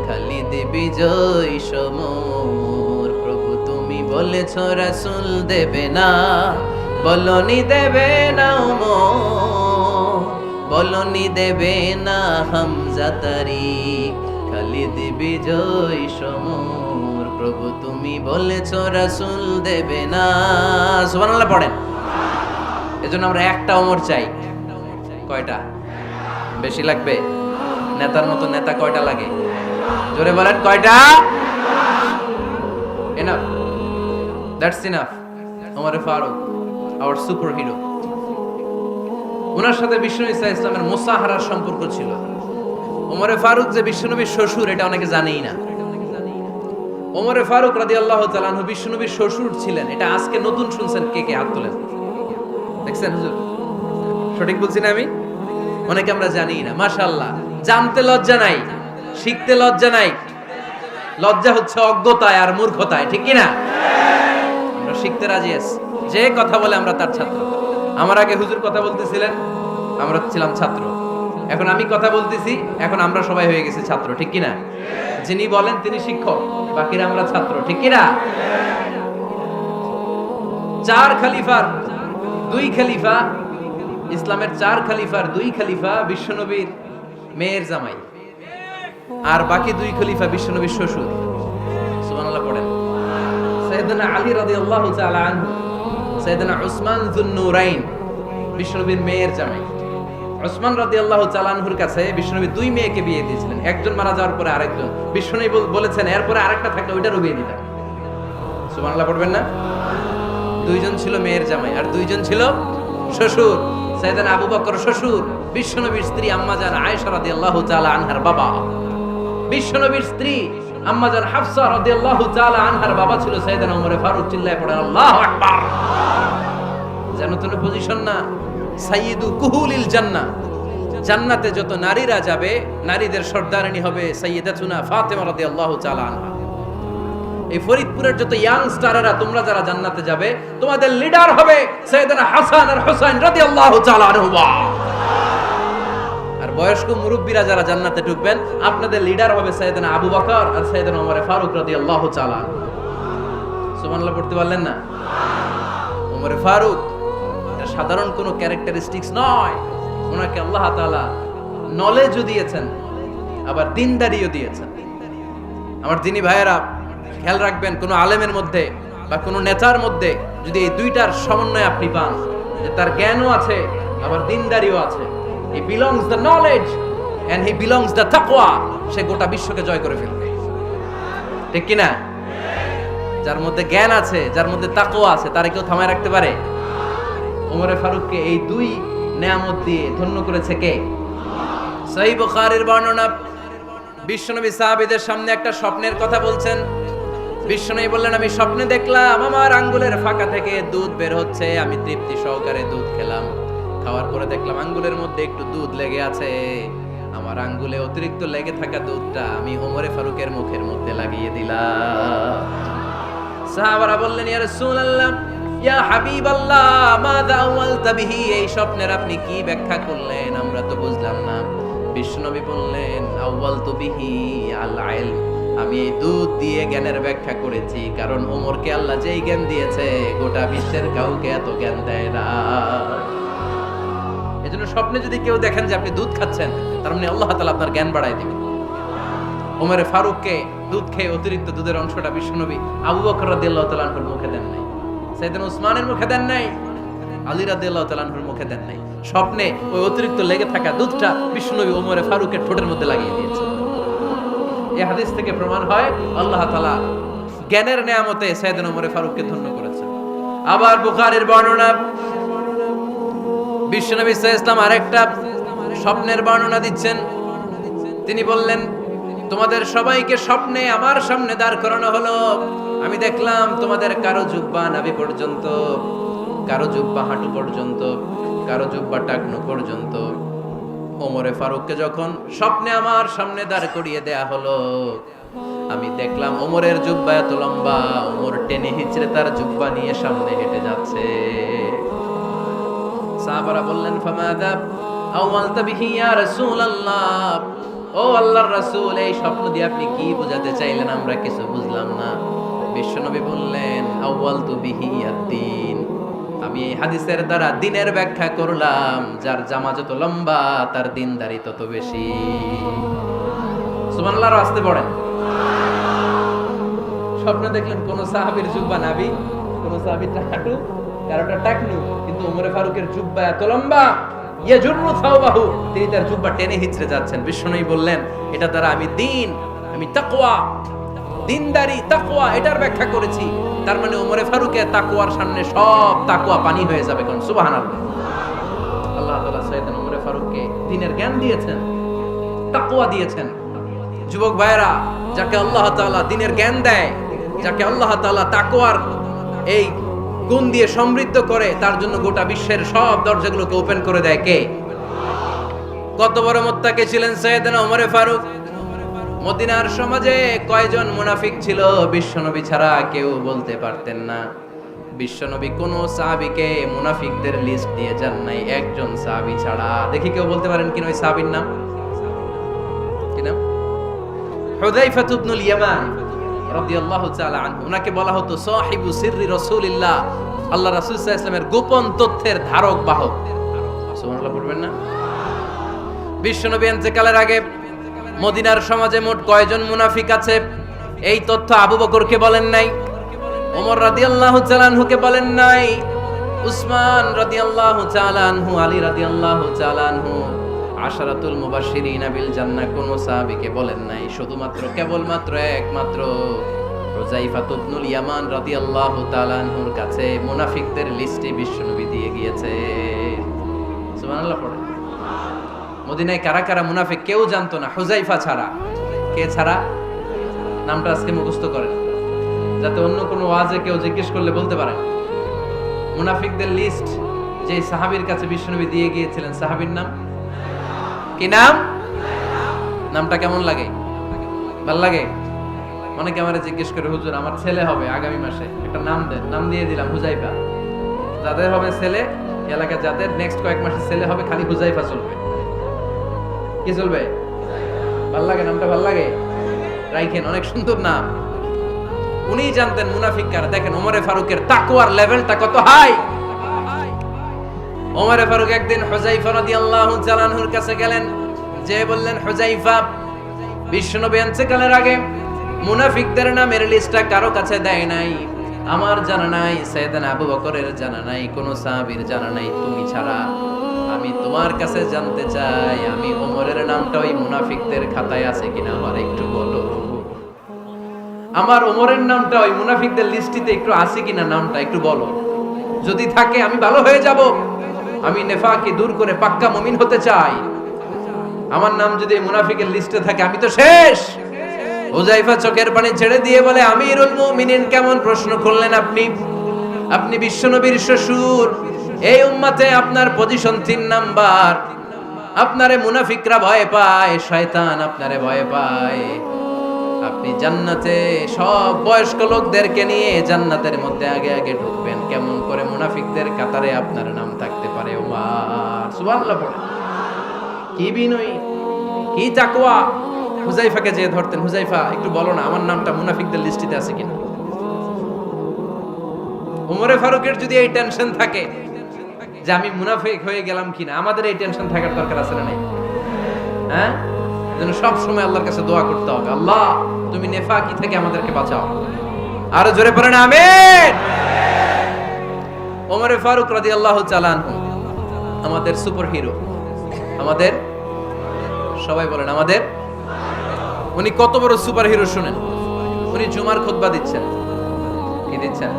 খালিদ বিজয় সমর। প্রভু তুমি বলেছো রাসূল দেবে না, বলনি দেবে না ওমর, বলনি দেবে না হামজা তারি, খালিদ বিজয় সমর। প্রভু তুমি বলেছো রাসূল দেবে না। সুবহানাল্লাহ পড়েন। এজন্য আমরা একটা ওমর চাই। কয়টা? বেশি লাগবে? নেতার মতো নেতা কয়টা লাগে? জোরে বলেন কয়টা? Enough, that's enough. Omar Farooq our super hero. ওনার সাথে বিশ্বনবী সাল্লাল্লাহু আলাইহি ওয়াসাল্লামের মুসাহারার সম্পর্ক ছিল। ওমর ফারুক যে বিশ্বনবীর শ্বশুর, এটা অনেকে জানেই না। ওমর ফারুক রাদিয়াল্লাহু তাআলা আনহু বিশ্বনবীর শ্বশুর ছিলেন। এটা আজকে নতুন শুনছেন। কে কে হাত তোলেন? দেখছেন হুজুর? সঠিক বলছি না আমি? অনেকে আমরা জানি না। মাশাআল্লাহ, জানতে লজ্জা নাই, শিখতে লজ্জা নাই। লজ্জা হচ্ছে অজ্ঞতায় আর মূর্খতায়। ঠিক কি না? আমরা শিখতে রাজি আছি। যে কথা বলে আমরা তার ছাত্র। আমার আগে হুজুর কথা বলতেছিলেন, আমরা ছিলাম ছাত্র। এখন আমি কথা বলতেছি, এখন আমরা সবাই হয়ে গেছি ছাত্র। ঠিক কি না? যিনি বলেন তিনি শিক্ষক, বাকিরা আমরা ছাত্র। ঠিক কি না? 4 খলিফার 2 খলিফা, ইসলামের 4 খলিফার 2 খলিফা বিশ্বনবীর মেয়ের জামাই, আর বাকি 2 খলিফা বিশ্বনবীর শ্বশুর। সুবহানাল্লাহ পড়েন। সাইয়েদনা আলী রাদিয়াল্লাহু তাআলা আনহু, সাইয়েদনা উসমান যুন-নূরাইন বিশ্বনবীর মেয়ের জামাই। উসমান রাদিয়াল্লাহু তাআলা আনহুর কাছে বিশ্বনবী 2 মেয়েকে বিয়ে দিয়েছিলেন। একজন মারা যাওয়ার পরে আরেকজন। বিশ্বনবী বলেছেন এরপরে আরেকটা থাকলে ওইটারও বিয়ে দিতাম। সুবহানাল্লাহ পড়বেন না? 2 জন ছিল মেয়ের জামাই আর 2 জন ছিল শ্বশুর। সাইয়েদনা আবু বকর শ্বশুর, বিশ্বনবীর স্ত্রী আম্মাজান আয়েশা রাদিয়াল্লাহু তাআলা আনহার বাবা। বিশ্বনবীর স্ত্রী আম্মাজান হাফসা রাদিয়াল্লাহু তাআলা আনহার বাবা ছিল সাইয়েদনা ওমর ফারুক। চিল্লায় পড়েন আল্লাহু আকবার। জানো তো পজিশন না? সাইয়্যিদু কুহুলিল জান্নাহ, জান্নাতে যত নারীরা যাবে, নারীদের সর্দারিনী হবে সাইয়্যিদাতুনা ফাতেমা রাদিয়াল্লাহু তাআলা আনহা। এই ফরিদপুরের যত ইয়াং স্টাররা তোমরা যারা জান্নাতে যাবে, তোমাদের লিডার হবে সাইয়েদনা হাসান আর হুসাইন রাদিয়াল্লাহু তাআলা আনহুমা। আর বয়স্ক মুরব্বীরা যারা জান্নাতে ঢুকবেন, আপনাদের লিডার হবে সাইয়েদনা আবু বকর আর সাইয়েদনা ওমর ফারুক রাদিয়াল্লাহু তাআলা। সুবহানাল্লাহ পড়তে পারলেন না? ওমর ফারুক সাধারণ কোনো ক্যারেক্টারিস্টিক্স নয়। ওনাকে আল্লাহ তাআলা নলেজও দিয়েছেন, আবার দিনদারিও দিয়েছেন। আমার দিনী ভাইয়েরা খেয়াল রাখবেন, কোন আলেমের মধ্যে বা কোন নেতার মধ্যে যদি এই দুইটার সমন্বয় আপনি পান, যে তার জ্ঞানও আছে আবার দিনদারিও আছে, he belongs the knowledge and he belongs the তাকওয়া, সে গোটা বিশ্বকে জয় করে ফেলবে। ঠিক কি না? যার মধ্যে জ্ঞান আছে, যার মধ্যে তাকওয়া আছে, তারে কেউ থামায় রাখতে পারে? ওমর ফারুককে এই 2 নেয়ামত দিয়ে ধন্য করেছে কে? সহিহ বুখারীর বর্ণনা, বিশ্বনবী সাহাবীদের সামনে একটা স্বপ্নের কথা বলছেন। বিশ্বনবী বললেন, আমি স্বপ্নে দেখলাম আমার আঙ্গুলের ফাঁকা থেকে দুধ বের হচ্ছে, আমি তৃপ্তি সহকারে দুধ খেলাম। খাওয়ার পরে দেখলাম আঙ্গুলের মধ্যে একটু দুধ লেগে আছে। আমার আঙ্গুলে অতিরিক্ত লেগে থাকা দুধটা আমি ওমরে ফারুকের মুখের মধ্যে লাগিয়ে দিলাম। সাহাবারা বললেন, ইয়া রাসূলুল্লাহ, ইয়া হাবিবাল্লাহ, মাযা আওয়ালতা বিহি, এই স্বপ্নের আপনি কি ব্যাখ্যা করলেন, আমরা তো বুঝলাম না। বিশ্বনবী বললেন, আওয়ালতু বিহি আল ইলম, আমি এই দুধ দিয়ে জ্ঞানের ব্যাখ্যা করেছি, কারণ ওমরকে আল্লাহ যেই জ্ঞান দিয়েছে গোটা বিশ্বের কাউকে এত জ্ঞান দেয় না। এজন্য স্বপ্নে যদি কেউ দেখেন যে আপনি দুধ খাচ্ছেন, তার মানে আল্লাহ তাআলা আপনার জ্ঞান বাড়ায় দিবেন। ওমরে ফারুককে দুধ খেয়ে অতিরিক্ত দুধের অংশটা বিশ্বনবী আবু বকর রাদিয়াল্লাহু তাআলা আনহুর মুখে দেন নাই, সাইয়েদনা উসমানের মুখে দেন নাই, আলী রাদিয়াল্লাহু তাআলা আনহুর মুখে দেন নাই। স্বপ্নে ওই অতিরিক্ত লেগে থাকা দুধটা বিশ্বনবী ওমরে ফারুকের ঠোঁটের মধ্যে লাগিয়ে দিয়েছে। এই হাদিস থেকে প্রমাণ হয় আল্লাহ তাআলা জ্ঞানের নেয়ামতে সাইয়েদনা ওমরে ফারুককে ধন্য করেছেন। আবার বুখারীর বর্ণনা, বিশ্বনবী সাল্লাল্লাহু আলাইহি ওয়াসাল্লাম আরেকটা স্বপ্নের বর্ণনা দিচ্ছেন। তিনি বললেন, তোমাদের সবাইকে স্বপ্নে আমার সামনে দাঁড় করানো হলো। আমি দেখলাম তোমাদের কারো জুব্বা নাভি পর্যন্ত, কারো জুব্বা হাঁটু পর্যন্ত, কারো জুব্বা টাকনু পর্যন্ত। ওমরে ফারুককে যখন স্বপ্নে আমার সামনে দাঁড় করিয়ে দেয়া হলো, আমি দেখলাম ওমরের জুব্বা এত লম্বা, ওমর টেনে হিচড়ে তার জুব্বা নিয়ে সামনে হেঁটে যাচ্ছে। সাহাবারা বললেন, ফামাযা আওয়ালতা বিহি ইয়া রাসূলুল্লাহ, ও আল্লাহর রাসূল, এই স্বপ্ন দিয়ে আপনি কি বোঝাতে চাইলেন, আমরা কিছু বুঝলাম না। বিশ্বনবী বললেন, আউয়ালতু বিহি আদ-দীন, আমি এই হাদিসের দ্বারা দ্বীনের ব্যাখ্যা করলাম, যার জামা যত লম্বা তার দ্বীনদারি তত বেশি। সুবহানাল্লাহ, আস্তে পড়েন। স্বপ্নে দেখলেন কোন সাহাবীর জুব্বা নাভি, কোন সাহাবীর হাঁটু, কারোটা টাকনু, কিন্তু ওমরে ফারুকের জুব্বা এত লম্বা, ইয়াজুরু সাওবাহু, তিনি তার জুব্বা টেনে হিচড়ে যাচ্ছেন। বিশ্বনবী বললেন, এটা দ্বারা আমি দ্বীন, আমি তাকওয়া, দ্বীনদারি, তাকওয়া, এটার ব্যাখ্যা করেছি। তার মানে ওমরে ফারুকের তাকওয়ার সামনে সব তাকওয়া পানি হয়ে যাবে। কোন সুবহানাল্লাহ। আল্লাহ তাআলা সাইয়েদনা ওমরে ফারুককে দ্বীনের জ্ঞান দিয়েছেন, তাকওয়া দিয়েছেন। যুবক ভাইরা, যাকে আল্লাহ তাআলা দ্বীনের জ্ঞান দেয়, যাকে আল্লাহ তাআলা তাকওয়ার এই গুণ দিয়ে সমৃদ্ধ করে, তার জন্য গোটা বিশ্বের সব দরজাগুলোকে ওপেন করে দেয় কে? কত বড় মুত্তাকি ছিলেন সাইয়েদনা ওমরে ফারুক। মদিনার সমাজে কয়জন মুনাফিক ছিল বিশ্বনবী ছাড়া কেউ বলতে পারতেন না। বিশ্বনবী কোন সাহাবীকে মুনাফিকদের লিস্ট দিয়ে যান নাই, একজন সাহাবী ছাড়া। দেখি কেউ বলতে পারেন কিনা ওই সাহাবীর নাম? কি নাম? হুযায়ফা ইবনুল ইয়ামান রাদিয়াল্লাহু তাআলা আনহু। ওনাকে বলা হতো সাহিবু সিররি রাসূলিল্লাহ, আল্লাহ রাসূল সাল্লাল্লাহু আলাইহি ওয়াসাল্লামের গোপন তথ্যের ধারক বাহক। সুবহানাল্লাহ পড়বেন না? বিশ্বনবী ইন্তেকালের আগে মদিনার সমাজে মোট কয়জন মুনাফিক আছে, এই তথ্য আবু বকরকে বলেন নাই, ওমর রাদিয়াল্লাহু তাআলা আনহুকে বলেন নাই, উসমান রাদিয়াল্লাহু তাআলা আনহু, আলী রাদিয়াল্লাহু তাআলা আনহু, আশারাতুল মুবাশশিরিন বিল জান্নাহ কোন সাহাবীকে বলেন নাই। শুধুমাত্র কেবলমাত্র একমাত্র হুযায়ফা ইবনুল ইয়ামান রাদিয়াল্লাহু তাআলা আনহুর কাছে মুনাফিকদের লিস্টে বিশ্বনবী দিয়ে গিয়েছে। সুবহানাল্লাহ পড়ে। মদিনায় কারা কারা মুনাফিক কেউ জানতো না হুযায়ফা ছাড়া। কে ছাড়া? নামটা আজকে মুখস্থ করেন, যাতে অন্য কোনো ওয়াজে কেউ জিজ্ঞেস করলে বলতে পারেন। মুনাফিকদের লিস্ট যে সাহাবীর কাছে বিশ্বনবী দিয়ে গিয়েছিলেন, সাহাবীর নাম কি? নাম? নামটা কেমন লাগে? ভালো লাগে? অনেকে আমারে জিজ্ঞেস করে, হুজুর আমার ছেলে হবে আগামী মাসে, একটা নাম দেন। নাম দিয়ে দিলাম হুযায়ফা। যাদের হবে ছেলে, এলাকা যাদের নেক্সট কয়েক মাসে ছেলে হবে, খালি হুযায়ফা চলবে। কি চলবে? ভাল লাগে? নামটা ভাল লাগে? রাইখেন, অনেক সুন্দর নাম। উনি জানতেন মুনাফিক কারা। দেখেন ওমরে ফারুকের তাকওয়ার লেভেলটা কত হাই। ওমরে ফারুক একদিন হুযায়ফা রাদিয়াল্লাহু তাআলা আনহুর কাছে গেলেন, যে বললেন, হুযায়ফা, বিশ্বনবী ইন্তেকালের আগে মুনাফিকদের নামের লিস্টটা কারো কাছে দেয় নাই, আমার জানা নাই, সাইয়েদনা আবু বকরের জানা নাই, কোন সাহাবীর জানা নাই, তুমি ছাড়া। আমি তোমার কাছে জানতে চাই, আমি ওমরের নামটা ওই মুনাফিকদের খাতায় আছে কিনা আমার একটু বলো। আমার ওমরের নামটা ওই মুনাফিকদের লিস্টিতে একটু আছে কিনা, নামটা একটু বলো। যদি থাকে আমি ভালো হয়ে যাব, আমি নেফাকি দূর করে পাক্কা মুমিন হতে চাই। আমার নাম যদি মুনাফিকের লিস্টে থাকে আমি তো শেষ। হুযায়ফা চোখের পানি ছেড়ে দিয়ে বলে, আমিরুল মুমিনিন, কেমন প্রশ্ন করলেন আপনি? আপনি বিশ্বনবীর শ্বশুর, এই উম্মতে আপনার পজিশন 3 নাম্বার। আপনারে মুনাফিকরা ভয় পায়, শয়তান আপনারে ভয় পায়। আপনি জান্নাতে সব বয়স্ক লোকদেরকে নিয়ে জান্নাতের মধ্যে আগে আগে ঢুকবেন, কেমন করে মুনাফিকদের কাতারে আপনার নাম থাকতে পারে? ওমর সুবহানাল্লাহ পড়ে। কি বিনয়ী, কি তাকওয়া। হুযায়ফাকে যে ধরতেন, হুযায়ফা একটু বলো না আমার নামটা মুনাফিকদের লিস্টিতে আছে কিনা। ওমরে ফারুকের যদি এই টেনশন থাকে যে আমি মুনাফিক হয়ে গেলাম কিনা, আমাদের এই টেনশন থাকার দরকার আছে না নাই? হ্যাঁ, যেন সব সময় আল্লাহর কাছে দোয়া করতে হবে, আল্লাহ তুমি নেফাকি থেকে আমাদেরকে বাঁচাও। আরো জোরে পড়েন আমিন। ওমরে ফারুক রাদিয়াল্লাহু তাআলা আনহু আমাদের সুপার হিরো, আমাদের সবাই বলেন আমাদের। উনি কত বড় সুপার হিরো শুনেন। উনি জুমার খুতবা দিচ্ছেন। কি দিচ্ছেন?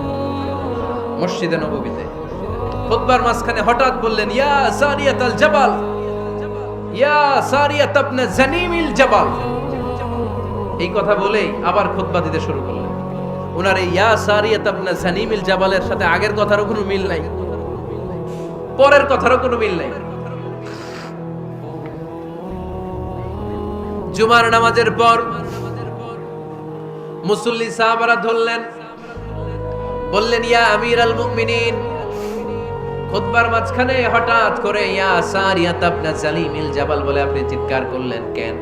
মসজিদে নববীতে খুতবার মাঝখানে হঠাৎ বললেন, ইয়া সারিয়াতাল জাবাল, ইয়া সারিয়াত ইবনে জানিমিল জাবাল। এই কথা বলেই আবার খুতবা দিতে শুরু করলেন। ওনার এই ইয়া সারিয়াত ইবনে জানিমিল জাবালের সাথে আগের কথারও কোনো মিল নাই, পরের কথারও কোনো মিল নাই। জুমার নামাজের পর মুসল্লি সাহাবারা ধরলেন, বললেন, ইয়া আমিরাল মুমিনিন। খুতবার মাঝখানে হঠাৎ করে ইয়া সারিয়াত ইবনে জালিমিল জাবাল বলে আপনি চিৎকার করলেন কেন?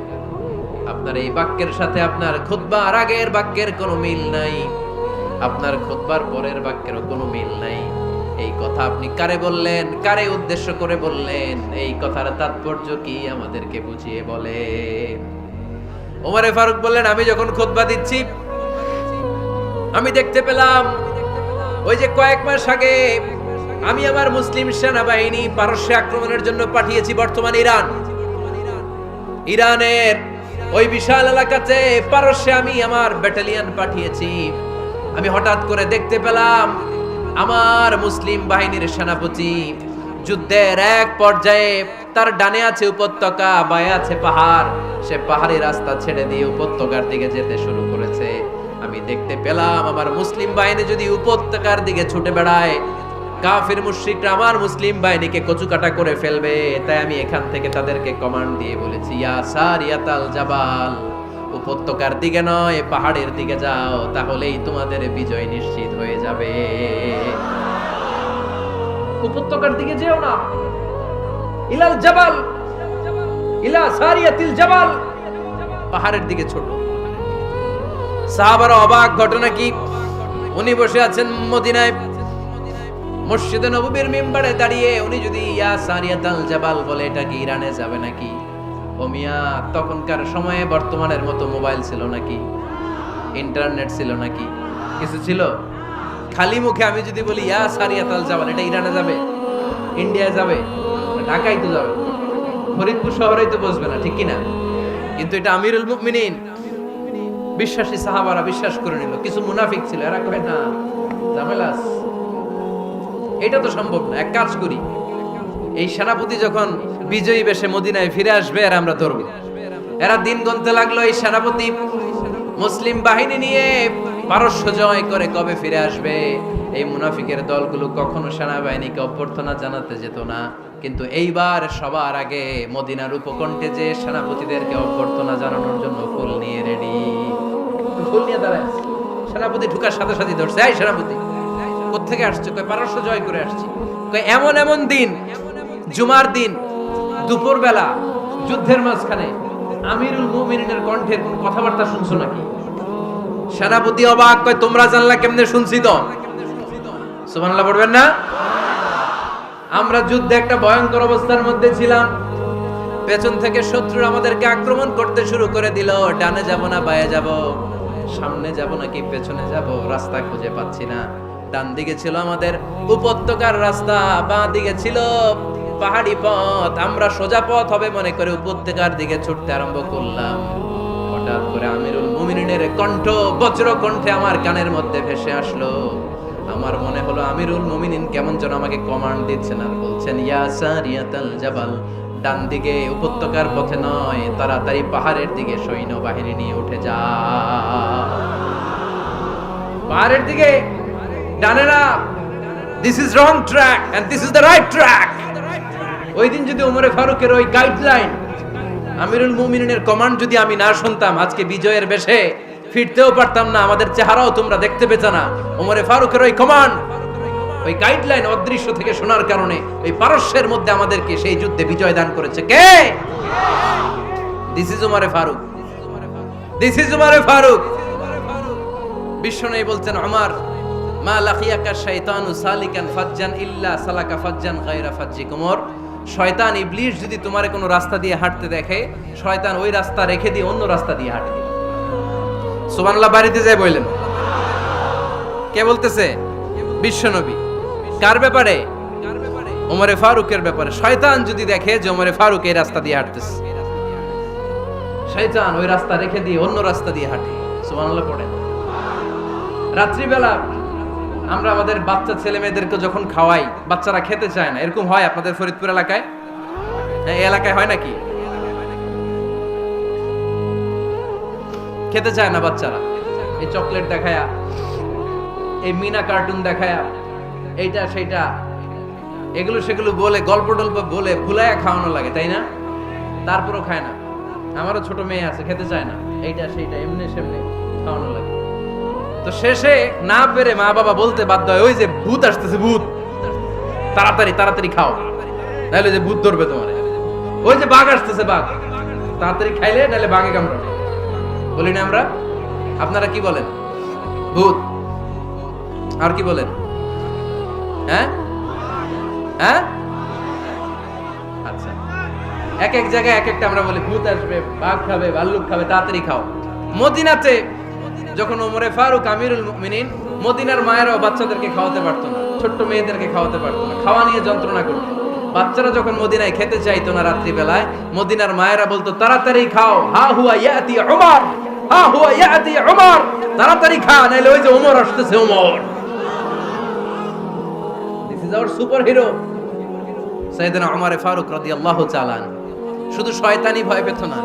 আপনার এই বাক্যের সাথে আপনার খুতবার আগের বাক্যের কোনো মিল নাই, আপনার খুতবার পরের বাক্যেরও কোনো মিল নাই। এই কথা আপনি কারে বললেন, কারে উদ্দেশ্য করে বললেন? এই কথার তাৎপর্য কি আমাদেরকে বুঝিয়ে বলেন। ওমরে ফারুক বললেন, আমি যখন খুতবা দিচ্ছি আমি দেখতে পেলাম ওই যে কয়েক মাস আগে আমি আমার মুসলিম সেনাবাহিনী পারস্যে আক্রমণের জন্য পাঠিয়েছি, বর্তমান ইরানের ওই বিশাল এলাকাতে পারস্যে আমি আমার ব্যাটালিয়ন পাঠিয়েছি। আমি হঠাৎ করে দেখতে পেলাম আমার মুসলিম বাহিনীর সেনাপতি যুদ্ধের এক পর্যায়ে তার ডানে আছে উপত্যকা, বায়ে আছে পাহাড়। সে পাহাড়ি রাস্তা ছেড়ে দিয়ে উপত্যকার দিকে যেতে শুরু করেছে। আমি দেখতে পেলাম আমার মুসলিম বাহিনী যদি উপত্যকার দিকে ছুটে বেড়ায়, কাফির মুশরিকরা আমার মুসলিম বাহিনীকে কচুকাটা করে ফেলবে। তাই আমি এখান থেকে তাদেরকে কমান্ড দিয়ে বলেছি, ইয়া সারিয়াতাল জাবাল, উপত্যকার দিকে নয় পাহাড়ের দিকে যাও, তাহলেই তোমাদের বিজয় নিশ্চিত হয়ে যাবে। উপত্যকার দিকে যেও না, ইলাল জাবাল, ইলা সারিয়াতিল জাবাল, পাহাড়ের দিকে ছোট। সাহাবারা অবাক, ঘটনা কি? উনি বসে আছেন মদিনায় মসজিদে নববীর মিম্বারে দাঁড়িয়ে, উনি যদি ইয়া সারিয়াতাল জাবাল বলে এটা কি ইরানে যাবে নাকি? ও মিয়া, তখনকার সময়ে বর্তমানের মতো মোবাইল ছিল নাকি, ইন্টারনেট ছিল নাকি, কিছু ছিল? খালি মুখে আমি যদি বলি ইয়া সারিয়াতাল জাবাল, এটা ইরানে যাবে, ইন্ডিয়া যাবে, ঢাকায় তো যাবে, ফরিদপুর শহরেই তো বসবে না, ঠিক কিনা? কিন্তু এটা আমিরুল মুমিনিন বিশ্বাসী সাহাবারা বিশ্বাস করে নিল। কিছু মুনাফিক ছিল, এরা কয় না ঝামেলা, এটা তো সম্ভব না। এক কাজ করি, এই সেনাপতি যখন বিজয়ী বেশে মদিনায় ফিরে আসবে আর আমরা ধরবো। এরা দিন গুনতে লাগলো, এই সেনাপতি মুসলিম বাহিনী নিয়ে পারস্য জয় করে কবে ফিরে আসবে। এই মুনাফিকের দলগুলো কখনো সেনাবাহিনীকে অভ্যর্থনা জানাতে যেত না, কিন্তু এইবার সবার আগে মদিনার উপকণ্ঠে যে সেনাপতিদেরকে অভ্যর্থনা জানানোর জন্য ফুল নিয়ে রেডি, ফুল নিয়ে দাঁড়ায়। সেনাপতি ঢুকার সাথে সাথে ধরছে, এই সেনাপতি কোত্থেকে আসছে? কয় পারস্য জয় করে আসছি। কয় এমন এমন দিন, জুমার দিন দুপুর বেলা যুদ্ধের মাঝখানে আমিরুল মুমিনিনের কণ্ঠের কোন কথাবার্তা শুনছো নাকি? সেনাপতি অবাক, কয় তোমরা জানলা কেমনে? শুনছি তো। সুবহানাল্লাহ পড়বেন না? আমরা যুদ্ধে একটা ভয়ঙ্কর অবস্থার মধ্যে ছিলাম, পেছন থেকে শত্রু আমাদেরকে আক্রমণ করতে শুরু করে দিল। ডানে যাব না বায়ে যাব, সামনে যাব নাকি পেছনে যাব, রাস্তা খুঁজে পাচ্ছি না। ডান দিকে ছিল আমাদের উপত্যকার রাস্তা, বাঁ দিকে ছিল পাহাড়ি পথ। আমরা সোজা পথ হবে মনে করে উপত্যকার দিকে ছুটতে আরম্ভ করলাম। হঠাৎ করে আমিরুল মুমিনিনের কণ্ঠ বজ্র কণ্ঠে আমার কানের মধ্যে ভেসে আসলো। আমার মনে হলো আমিরুল মুমিনিন কেমন যেন আমাকে কমান্ড দিচ্ছেন আর বলছেন, ইয়া সারিয়াতাল জাবাল, ডান দিকে উপত্যকার পথে নয়, তাড়াতাড়ি পাহাড়ের দিকে সৈন্য বাহিনী নিয়ে উঠে যা। পাহাড়ের দিকে, ডানে না। This is wrong track and this is the right track. ওই দিন যদি ওমরে ফারুকের ওই গাইডলাইন, আমিরুল মুমিনিনের কমান্ড যদি আমি না শুনতাম, আজকে বিজয়ের বেশে ফিরতেও পারতাম না, আমাদের চেহারাও তোমরা দেখতে পেতে না। ওমরে ফারুকের ওই কমান্ড, ওই গাইডলাইন অদৃশ্য থেকে শোনার কারণে ওই পারস্যের মধ্যে আমাদেরকে সেই যুদ্ধে বিজয় দান করেছে কে? দিস ইজ ওমরে ফারুক, দিস ইজ ওমরে ফারুক। বিশ্বনবী বলছেন, ওমর মা লাকিয়াকা শাইতানু সালিকান ফাজ্জান ইল্লা সালাকা ফাজ্জান গায়রা ফাজ্জিক। ওমর, শয়তান ইবলিস যদি তোমারে কোনো রাস্তা দিয়ে হাঁটতে দেখে, শয়তান ওই রাস্তা রেখে দিয়ে অন্য রাস্তা দিয়ে হাঁটে। সুবহানাল্লাহ। বাড়িতে যায় বললেন, কে বলতেছে? বিশ্বনবী। কার ব্যাপারে? ওমরে ফারুকের ব্যাপারে। শয়তান যদি দেখে যে ওমরে ফারুক এই রাস্তা দিয়ে হাঁটতেছে, শয়তান ওই রাস্তা রেখে দিয়ে অন্য রাস্তা দিয়ে হাঁটে। সুবহানাল্লাহ পড়েন। রাত্রিবেলা আমরা আমাদের বাচ্চা ছেলে মেয়েদেরকে যখন খাওয়াই, বাচ্চারা খেতে চায় না, এরকম হয় আপনাদের ফরিদপুর এলাকায়? এই এলাকায় হয় নাকি? খেতে চায় না বাচ্চারা, এই চকলেট দেখায়া, এই মিনা কার্টুন দেখায়া, এইটা সেইটা, এগুলো সেগুলো বলে, গল্প টল্প বলে ভুলায়া খাওয়ানো লাগে, তাই না? তারপরও খায় না। আমারও ছোট মেয়ে আছে, খেতে চায় না, এইটা সেইটা এমনি সেমনি খাওয়ানো লাগে। তো শেষে না পেরে মা বাবা বলতে বাধ্য হয়, ওই যে ভূত আসতেছে, ভূত, তাড়াতাড়ি তাড়াতাড়ি খাও, নাহলে যে ভূত ধরবে তোমার। ওই যে বাঘ আসতেছে, বাঘ, তাড়াতাড়ি খাইলে নাহলে বাঘে কামড়াবে। বলি না আমরা? আপনারা কি বলেন? ভূত। আর কি বলেন? হ্যাঁ হ্যাঁ, আচ্ছা। এক এক জায়গায় এক একটা আমরা বলি, ভূত আসবে, বাঘ খাবে, ভাল্লুক খাবে, তাড়াতাড়ি খাও। মদিনাতে যখন ওমরে ফারুক আমিরুল মুমিনিন, মদিনার মায়েরাও বাচ্চাদেরকে খাওয়াতে পারতো না, ছোট্ট মেয়েদেরকে খাওয়াতে পারতো না, খাওয়া নিয়ে যন্ত্রণা করতো। বাচ্চারা যখন মদিনায় খেতে চাইতো না রাত্রি বেলায়, মদিনার মায়েরা বলতো, তাড়াতাড়ি খাও, হা হুয়া ইয়াতি উমর, হা হুয়া ইয়াতি উমর, তাড়াতাড়ি খা, নাইলে ওই যে ওমর আসতেছে, Omar. This is our super hero সাইয়েদনা ওমর ফারুক রাদিয়াল্লাহু তাআলা। শুধু শয়তানি ভয় পেত না,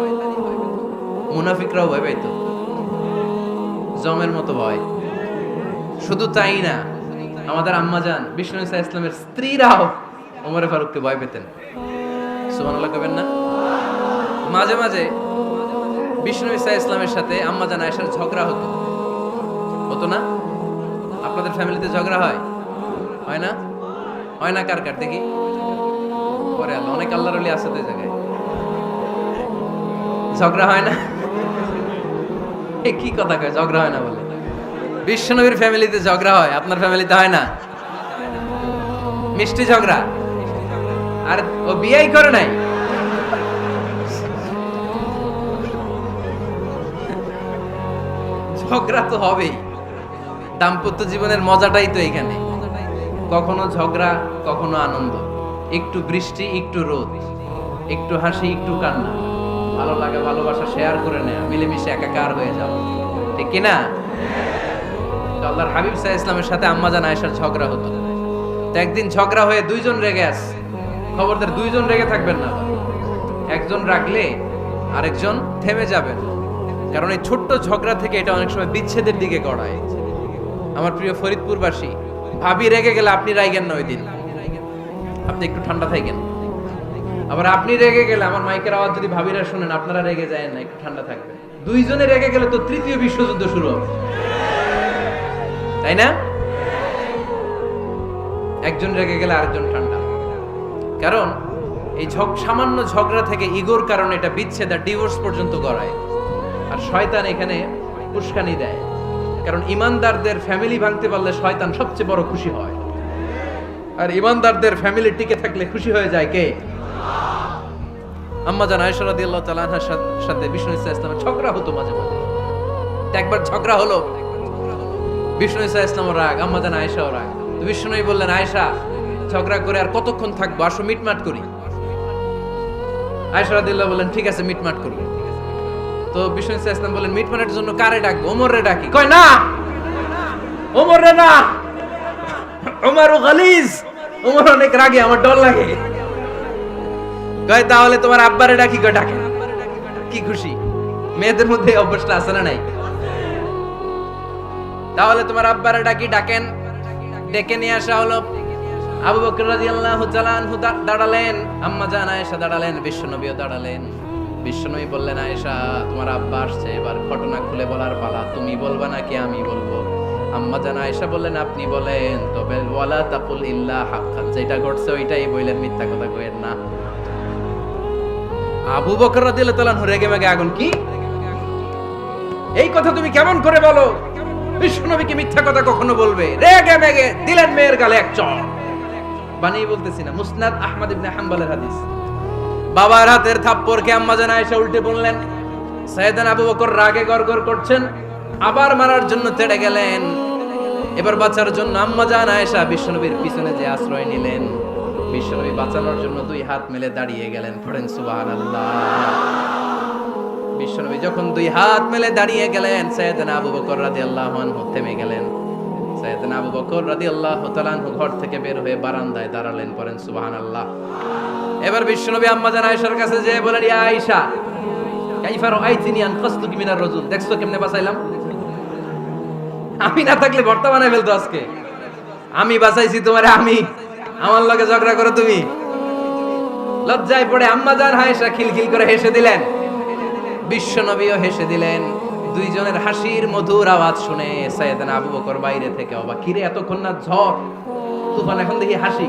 মুনাফিকরাও ভয় পেত, জমের মতো ভয়। শুধু তাই না, আমাদের আম্মাজান বিষ্ণু ইসা ইসলামের স্ত্রীরাও ওমরে ফারুককে ভয় পেতেন। সুবহানাল্লাহ কবেন না? মাঝে মাঝে বিষ্ণু ইসা ইসলামের সাথে আম্মাজান আয়েশার ঝগড়া হতো, হতো না? আপনাদের ফ্যামিলিতে ঝগড়া হয়? হয় না? হয় না? কার কার দেখি? পরে আল্লাহ, অনেক আল্লাহর ওলি আছে তো এই জায়গায়। ঝগড়া হয় না? কি কথা কয়, ঝগড়া হয় না বলে? বিশ্বনবীর ফ্যামিলিতে ঝগড়া হয়, আপনার ফ্যামিলিতে হয় না? মিষ্টি ঝগড়া। আর ও বিয়েই করে নাই। ঝগড়া তো হবেই, দাম্পত্য জীবনের মজাটাই তো এখানে। কখনো ঝগড়া, কখনো আনন্দ, একটু বৃষ্টি, একটু রোদ, একটু হাসি, একটু কান্না, ভালো লাগা, ভালোবাসা শেয়ার করে নেওয়া, মিলেমিশে একাকার হয়ে যাও, ঠিক কিনা? আল্লাহর হাবিব সাল্লাল্লাহু আলাইহি ওয়াসাল্লামের সাথে আম্মাজান আয়েশার ঝগড়া হতো। তো একদিন ঝগড়া হয়ে দুইজন রেগে আছে। খবরদার দুইজন রেগে থাকবেন না, একজন রাগলে আরেকজন থেমে যাবেন, কারণ এই ছোট্ট ঝগড়া থেকে এটা অনেক সময় বিচ্ছেদের দিকে গড়ায়। আমার প্রিয় ফরিদপুরবাসী, ভাবি রেগে গেলে আপনি রাইগেন না, ওই দিন আপনি একটু ঠান্ডা থাকেন। আবার আপনি রেগে গেলে, আমার মাইকের আওয়াজ যদি ভাবিরা শুনেন, আপনারা রেগে যায় না, একটু ঠান্ডা থাকবেন। দুইজনে রেগে গেলে তো তৃতীয় বিশ্বযুদ্ধ শুরু হবে, তাই না? একজন রেগে গেলে আরেকজন ঠান্ডা, কারণ এই সামান্য ঝগড়া থেকে ইগোর কারণে এটা বিচ্ছেদ আর ডিভোর্স পর্যন্ত গড়ায়। আর শয়তান এখানে উস্কানি দেয়, কারণ ইমানদারদের ফ্যামিলি ভাঙতে পারলে শয়তান সবচেয়ে বড় খুশি হয়, আর ইমানদারদের ফ্যামিলি টিকে থাকলে খুশি হয়ে যায় কে? আম্মাজান আয়েশা রাদিয়াল্লাহু তাআলা আনহার সাথে বিষ্ণু ইসা ইসলামের ঝগড়া হতো মাঝে মাঝে। একবার ঝগড়া হলো, বিষ্ণু ইসা ইসলামের রাগ, আম্মাজান আয়েশাও রাগ। তো বিষ্ণুই বললেন, আয়েশা, ঝগড়া করে আর কতক্ষণ থাকবো, আসো মিটমাট করি। আয়েশা রাদিয়াল্লাহু বললেন, ঠিক আছে মিটমাট করব। তো বিষ্ণু ইসা ইসলাম বললেন, মিটমাটের জন্য কারে ডাকবো? ওমরে ডাকি। কয় না, ওমরে না, ওমর গালিজ, ওমর অনেক রাগে, আমার ডর লাগে। কয় তাহলে তোমার আব্বারে ডাকি, কয় ডাকে। কি খুশি, মেয়েদের মধ্যে এই অভ্যাসটা আছে না নাই? তাহলে তোমার আব্বারে ডাকি, ডাকেন। ডেকে নিয়ে আসা হলো। আবু বকর রাদিয়াল্লাহু তাআলা আনহু দাঁড়ালেন, আম্মা জান আয়েশা দাঁড়ালেন, বিশ্বনবীও দাঁড়ালেন। বিশ্বনবী বললেন, আয়েশা তোমার আব্বা আসছে, এবার ঘটনা খুলে বলার পালা, তুমি বলবা নাকি আমি বলবো? আম্মা জান আয়েশা বললেন, আপনি বলেন, তবে ওয়ালা তাকুল ইল্লা হাক্কান, যেটা ঘটছে ওইটাই বললেন, মিথ্যা কথা কইেন না। আবু বকর রাদিয়াল্লাহু তাআলা আনহু রেগে মেগে আগুন, কি এই কথা তুমি কেমন করে বলো? বিশ্বনবী কি মিথ্যা কথা কখনো বলবে? রেগে মেগে দিলেন মেয়ের গালে এক চড়। বানিয়ে বলতেছি না, মুসনাদ আহমদ ইবনে হাম্বলের হাদিস। বাবার হাতের থাপ্পড়কে আম্মা জান আয়েশা উল্টে বললেন। সাইয়েদনা আবু বকর রাগে গড়গড় করছেন, আবার মারার জন্য তেড়ে গেলেন। এবার বাঁচার জন্য আম্মা জান আয়েশা বিশ্বনবীর পিছনে যে আশ্রয় নিলেন, বিশ্বনবী বাঁচানোর জন্য দুই হাত মেলে দাঁড়িয়ে গেলেন। পড়েন সুবহানাল্লাহ। বিশ্বনবী যখন দুই হাত মেলে দাঁড়িয়ে গেলেন, সাইয়েদনা আবু বকর রাদিয়াল্লাহু আনহু থেমে গেলেন। সাইয়েদনা আবু বকর রাদিয়াল্লাহু তাআলা আনহু ঘর থেকে বের হয়ে বারান্দায় দাঁড়ালেন। পড়েন সুবহানাল্লাহ। এবার বিশ্বনবী আম্মা জান আয়েশার কাছে যেয়ে বলেন, ইয়া আয়েশা কাইফা রাআইতিনি আনকাসতুকি মিনার রাজুল, দেখছো কেমনে বাঁচাইলাম? আমি না থাকলে ভর্তা বানাই ফেলতো আজকে। আমি বাঁচাইছি তোমারে, আমি, আমার লগে ঝগড়া করো তুমি। লজ্জায় পড়ে আম্মা জান আয়েশা খিলখিল করে হেসে দিলেন, বিশ্বনবীও হেসে দিলেন। দুইজনের হাসির মধুর আওয়াজ শুনে সাইয়েদনা আবু বকর বাইরে থেকে অবাক, কিরে এতক্ষণ না ঝড় তুফান, এখন দেখি হাসি।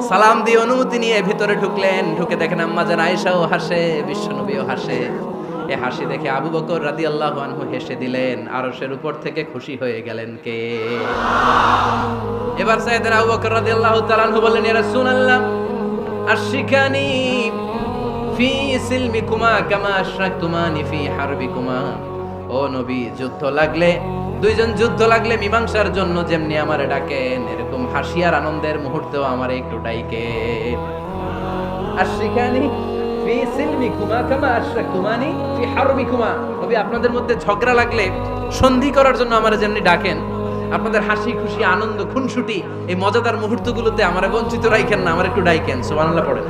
সালাম দিয়ে অনুমতি নিয়ে ভিতরে ঢুকলেন। ঢুকে দেখেন আম্মা জান আয়েশাও হাসে, বিশ্বনবীও হাসে। এই হাসি দেখে আবু বকর রাদিয়াল্লাহু আনহু হেসে দিলেন। আরশের উপর থেকে খুশি হয়ে গেলেন কে? এবার সাইয়েদনা আবু বকর রাদিয়াল্লাহু তাআলা আনহু বললেন, ইয়া রাসূলুল্লাহ আশরিকানি ফি সিলমিকুমা কামা আশরাকতুমানি ফি হারবিকুমা। ও নবী, যুদ্ধ লাগলে, দুইজন যুদ্ধ লাগলে মীমাংসার জন্য যেমনি আমারে ডাকেন, এরকম হাসি আর আনন্দের মুহূর্তেও আমারে একটু ডাকেন। আশরিকানি ফি সিলমিকুমা কামা আশরাকতুমানি ফি হারবিকুমা। নবী, আপনাদের মধ্যে ঝগড়া লাগলে সন্ধি করার জন্য আমারে যেমনি ডাকেন, আপনাদের হাসি খুশি আনন্দ খুনসুটি এই মজাদার মুহূর্তগুলোতে আমারে বঞ্চিত রাখেন না, আমার একটু ডাকেন। সুবহানাল্লাহ পড়েন।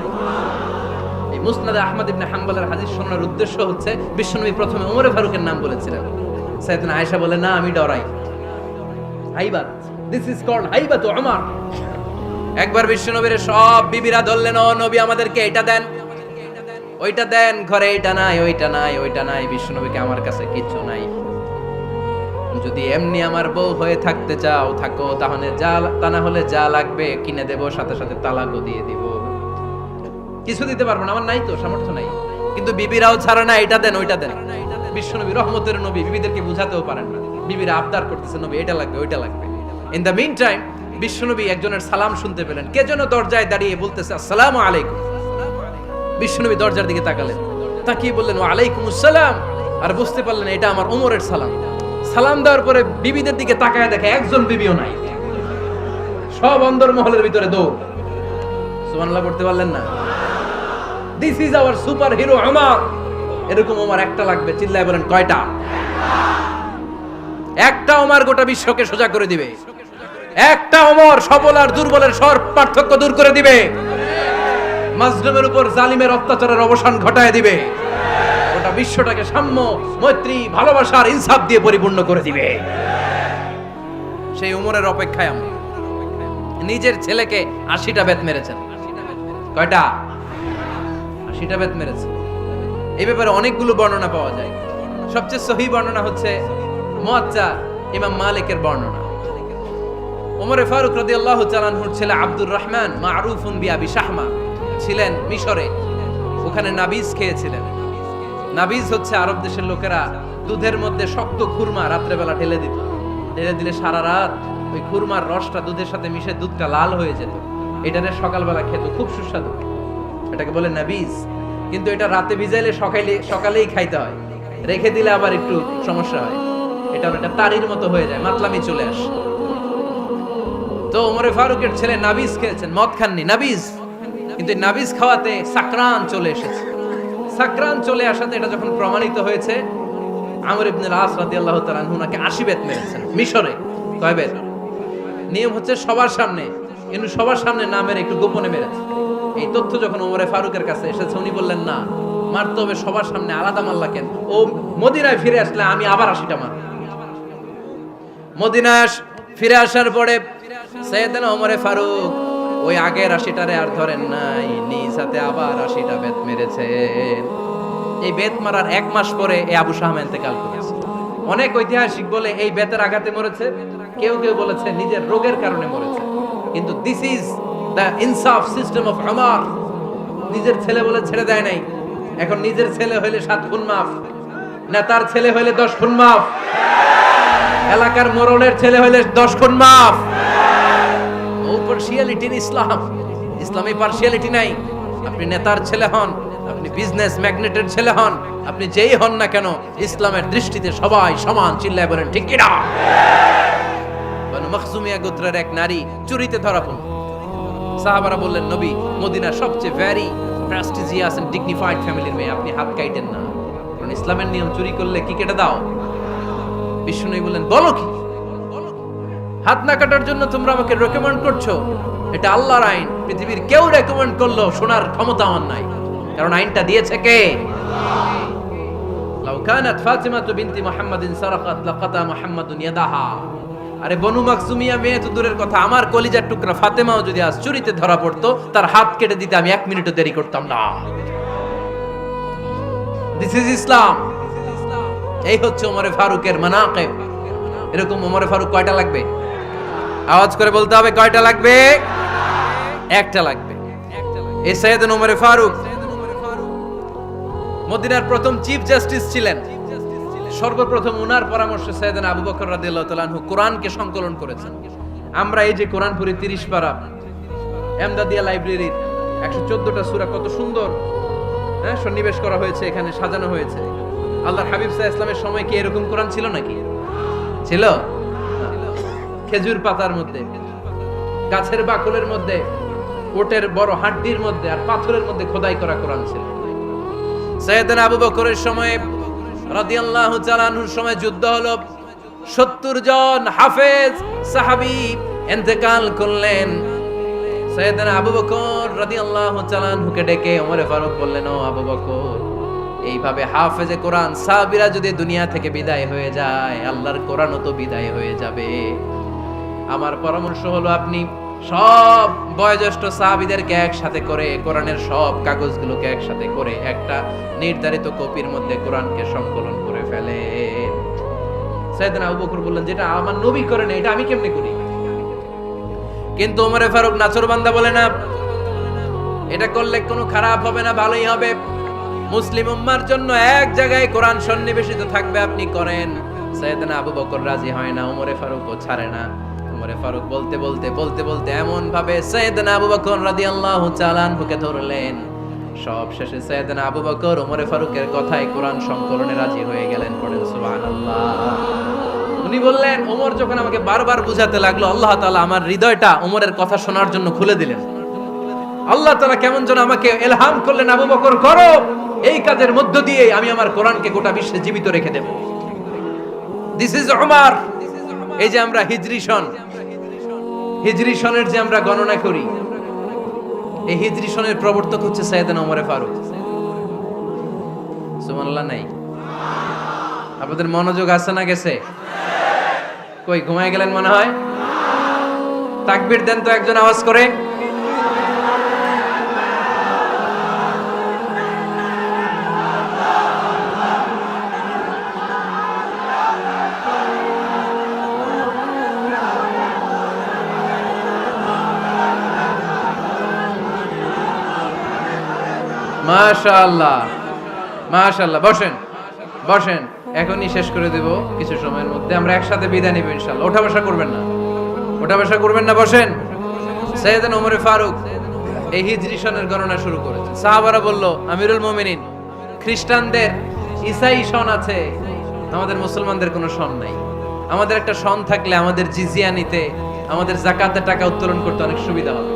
মুসনাদে আহমদ ইবনে হাম্বলের হাদিস শোনার উদ্দেশ্য হচ্ছে, বিশ্বনবী প্রথমে ওমর ফারুকের নাম বলেছিলেন। সাইয়েদনা আয়েশা বলে, না আমি ডরাই, হাইবাত, দিস ইজ কল্ড হাইবাত ওমর। একবার বিশ্বনবীর সব বিবিরা ধরলেন, ও নবী আমাদেরকে এটা দেন, ওইটা দেন, ঘরে এটা নাই, ওইটা নাই, ওইটা নাই। বিশ্বনবীকে, আমার কাছে কিছু নাই, যদি এমনি আমার বউ হয়ে থাকতে চাও থাকো, তাহলে তা না হলে যা লাগবে কিনে দেব, সাথে সাথে তালাকও দিয়ে দিব। কিছু দিতে পারবো না, আমার নাই তো, সামর্থ্য নাই। কিন্তু বিবিরাও ছাড়ে না, এটা দেন, ওইটা দেন। বিশ্বনবী রহমতের নবী, বিবিদেরকে বুঝাতেও পারেন না, বিবিরা আবদার করতেছে, নবী এটা লাগবে, ওইটা লাগবে। ইন দ্য মিন টাইম বিশ্বনবী একজনের সালাম শুনতে পেলেন। কে যেন দরজায় দাঁড়িয়ে বলতেছে, আসসালামু আলাইকুম। বিশ্বনবী দরজার দিকে তাকালেন, তাকিয়ে বললেন, ওয়া আলাইকুম আসসালাম। আর বুঝতে পারলেন এটা আমার ওমরের সালাম। সালাম দেওয়ার পরে বিবিদের দিকে তাকায় দেখে একজন বিবিও নাই, সব অন্দরমহলের ভিতরে দৌড়। সুবহানাল্লাহ পড়তে পারলেন না? This is our super hero Omar. এরকম ওমর একটা লাগবে, চিল্লায় বলেন কয়টা? একটা ওমর গোটা বিশ্বকে সোজা করে দিবে। একটা ওমর সবল আর দুর্বলের সব পার্থক্য দূর করে দিবে। মাজলুমের উপর জালিমের অত্যাচারের অবসান ঘটায় দিবে। গোটা বিশ্বটাকে সাম্য, মৈত্রী, ভালোবাসার ইনসাফ দিয়ে পরিপূর্ণ করে দিবে। সেই ওমরের অপেক্ষায় আমরা। নিজের ছেলেকে ৮০টা বেত মেরেছেন। কয়টা? ৮০টা বেত মেরেছে। এই ব্যাপারে অনেকগুলো বর্ণনা পাওয়া যায়। সবচেয়ে সহিহ বর্ণনা হচ্ছে মুয়াত্তা ইমাম মালিকের বর্ণনা। ওমরে ফারুক রাদিয়াল্লাহু তাআলা আনহুর ছেলে আব্দুর রহমান মারুফুন বিআবি শাহমা ছিলেন মিশরে। ওখানে নাবিজ খেয়েছিলেন। নাবিজ হচ্ছে আরব দেশের লোকেরা দুধের মধ্যে শক্ত খুরমা রাত্রে বেলা ঢেলে দিত। ঢেলে দিলে সারা রাত ওই খুরমার রসটা দুধের সাথে মিশে দুধটা লাল হয়ে যেত। এটারে সকালবেলা খেত, খুব সুস্বাদু। এটাকে বলে নাবিজ। কিন্তু এটা রাতে ভিজাইলে সকালেই খাইতে হয়, রেখে দিলে আবার একটু সমস্যা হয়। এটা তারির মতো হয়ে যায়, মাতলামি চলে আসে। তো ওমরে ফারুকের ছেলে নাবিজ খেয়েছেন, মদ খাননি, নাবিজ। কিন্তু নাবিজ খাওয়াতে সাকরান চলে এসেছে। সাকরান চলে আসাতে এটা যখন প্রমাণিত হয়েছে, আমর ইবনে আল আস রাদিয়াল্লাহু তাআলা আনহু নাকি ৮০ বেত মেরেছেন মিশরে। কয় বেত? নিয়ম হচ্ছে সবার সামনে, কিন্তু সবার সামনে না মেরে একটু গোপনে মেরেছে। এই তথ্য যখন ওমরে ফারুকের কাছে এসেছে, উনি বললেন না, মারতে হবে সবার সামনে, আলাদা মারলা কেন? ও মদিনায় ফিরে আসলে আমি আবার 80টা মার। মদিনায় ফিরে আসার পরে সাইয়েদনা ওমরে ফারুক ওই আগের 80টারে আর ধরেন নাই, নিজ হাতে আবার 80টা বেত মেরেছেন। এই বেত মারার 1 মাস পরে এই আবু শাহমা ইন্তেকাল করেছে। অনেক ঐতিহাসিক বলে এই বেতের আঘাতে মরেছে, কেউ কেউ বলেছে নিজের রোগের কারণে মরেছে। কিন্তু দিস ইজ দ্য ইনসাফ সিস্টেম অফ ওমর। নিজের ছেলে বলে ছেড়ে দেয় নাই। এখন নিজের ছেলে হইলে 7 খুন মাফ, নেতার ছেলে হইলে 10 খুন মাফ, এলাকার মোড়লের ছেলে হইলে 10 খুন মাফ। ও পার্সিয়ালিটি ইন ইসলাম, ইসলামে পার্সিয়ালিটি নাই। আপনি নেতার ছেলে হন, আপনি বিজনেস ম্যাগনেটের ছেলে হন, আপনি যেই হন না কেন, ইসলামের দৃষ্টিতে সবাই সমান। চিল্লায় বলেন ঠিক কি না? বনু মখজুমিয়া গোত্রের এক নারী চুরিতে ধরা পড়ল। সাহাবারা বললেন, নবী, মদিনার সবচেয়ে ভেরি প্রেস্টিজিয়াস এন্ড ডিগনিফাইড ফ্যামিলির মেয়ে, আপনি হাত কাটেন না, কারণ ইসলামের নিয়ম চুরি করলে কি কেটে দাও। বিষ্ণু বললেন, বলো কি? হাত না কাটার জন্য তোমরা আমাকে রেকমেন্ড করছো? এটা আল্লাহর আইন, পৃথিবীর কেউ রেকমেন্ড করলো শোনার ক্ষমতা আমার নাই, কারণ আইনটা দিয়েছে কে? লাউ কানাত ফাতিমাতু বিনতি মুহাম্মাদিন সারাকাত লাকাতা মুহাম্মাদুন ইয়াদাহা। আরে বনু মাখজুমিয়া মেয়ে তো দূরের কথা, আমার কলিজার টুকরা ফাতেমাও যদি আজ চুরিতে ধরা পড়তো, তার হাত কেটে দিতে আমি 1 মিনিটও দেরি করতাম না। দিস ইজ ইসলাম। এই হচ্ছে ওমরে ফারুকের মানাকিব। এরকম ওমরে ফারুক কয়টা লাগবে? আওয়াজ করে বলতে হবে, কয়টা লাগবে? একটা লাগবে। এই সাইয়েদনা ওমরে ফারুক মদিনার প্রথম চিফ জাস্টিস ছিলেন। সর্বপ্রথম উনার পরামর্শে সাইয়েদনা আবু বকর রাদিয়াল্লাহু তাআলা আনহু কোরআনকে সংকলন করেছেন। আমরা এই যে কোরআন পড়ি 30 পারা, এমদাদিয়া লাইব্রেরির 114টা সূরা, কত সুন্দর সন্নিবেশ করা হয়েছে, এখানে সাজানো হয়েছে। আল্লাহর হাবিব সাল্লাল্লাহু আলাইহি ওয়াসাল্লামের সময় কি এরকম কোরআন ছিল নাকি? ছিল? খেজুর পাতার মধ্যে, গাছের বাকলের মধ্যে, ওটের বড় হাড্ডির মধ্যে আর পাথরের মধ্যে খোদাই করা কোরআন ছিল। সাইয়েদনা আবু বকরের সময় রাদিয়াল্লাহু তাআলা আনহুর সময় যুদ্ধ হলো, 70 জন হাফেজ সাহাবী ইন্তেকাল করলেন। সাইয়েদনা আবু বকর রাদিয়াল্লাহু তাআলা আনহুকে ডেকে ওমরে ফারুক বললেন, ও আবু বকর, এইভাবে হাফেজে কোরআন সাহাবীরা যদি দুনিয়া থেকে বিদায় হয়ে যায়, আল্লাহর কোরআনও তো বিদায় হয়ে যাবে। আমার পরামর্শ হলো আপনি সব বয়োজ্যেষ্ঠ সাহাবীদেরকে একসাথে করে কোরআনের সব কাগজগুলোকে একসাথে করে একটা নির্ধারিত কপির মধ্যে কোরআনকে সংকলন করে ফেলেন। সাইয়েদনা আবু বকর বললেন, যেটা আমার নবী করেন এটা আমি কেমনে করি? কিন্তু ওমরে ফারুক নাছরবান্দা বলে না, এটা করলে কোনো খারাপ হবে না, ভালোই হবে। মুসলিম উম্মার জন্য এক জায়গায় কোরআন সন্নিবেশিত থাকবে, আপনি করেন। সাইয়েদনা আবু বকর রাজি হয় না, ওমরে ফারুকও ছাড়ে না। ওমরে ফারুক বলতে বলতে বলতে বলতে এমন ভাবে সাইয়েদনা আবু বকর রাদিয়াল্লাহু তাআলা আনহুকে ধরলেন, সব শেষে সাইয়েদনা আবু বকর ওমরে ফারুকের কথায় কোরআন সংকলনে রাজি হয়ে গেলেন। পড়েন সুবহানাল্লাহ। উনি বললেন, ওমর যখন আমাকে বারবার বুঝাতে লাগলো, আল্লাহ তাআলা আমার হৃদয়টা ওমরের কথা শোনার জন্য খুলে দিলেন। আল্লাহ তাআলা কেমন যেন আমাকে ইলহাম করলেন, আবু বকর করো, এই কাজের মধ্য দিয়ে আমি আমার কোরআনকে গোটা বিশ্বে জীবিত রেখে দেব। This is Omar. এই যে আমরা হিজরি সনের যে আমরা গণনা করি, এই হিজরি সনের প্রবর্তক হচ্ছে সাইয়েদনা ওমরে ফারুক। সুবহানাল্লাহ নাই? আপনাদের মনোযোগ আছে না গেছে? কই ঘুমায় গেলেন মনে হয়? তাকবীর দেন তো একজন আওয়াজ করে। মাশাআল্লাহ, মাশাআল্লাহ। বসেন বসেন, এখনই শেষ করে দেব কিছু সময়ের মধ্যে। আমরা একসাথে বিদায় নিব ইনশাআল্লাহ। ওঠা বসা করবেন না, ওঠা বসা করবেন না, বসেন। সাইয়েদনা ওমর ফারুক এই হিজরি সনের গণনা শুরু করেছে। সাহাবারা বলল, আমিরুল মুমিনিন, খ্রিস্টানদের ঈসাই সন আছে, আমাদের মুসলমানদের কোনো সন নাই। আমাদের একটা সন থাকলে আমাদের জিজিয়া নিতে, আমাদের যাকাতের টাকা উত্তোলন করতে অনেক সুবিধা হবে।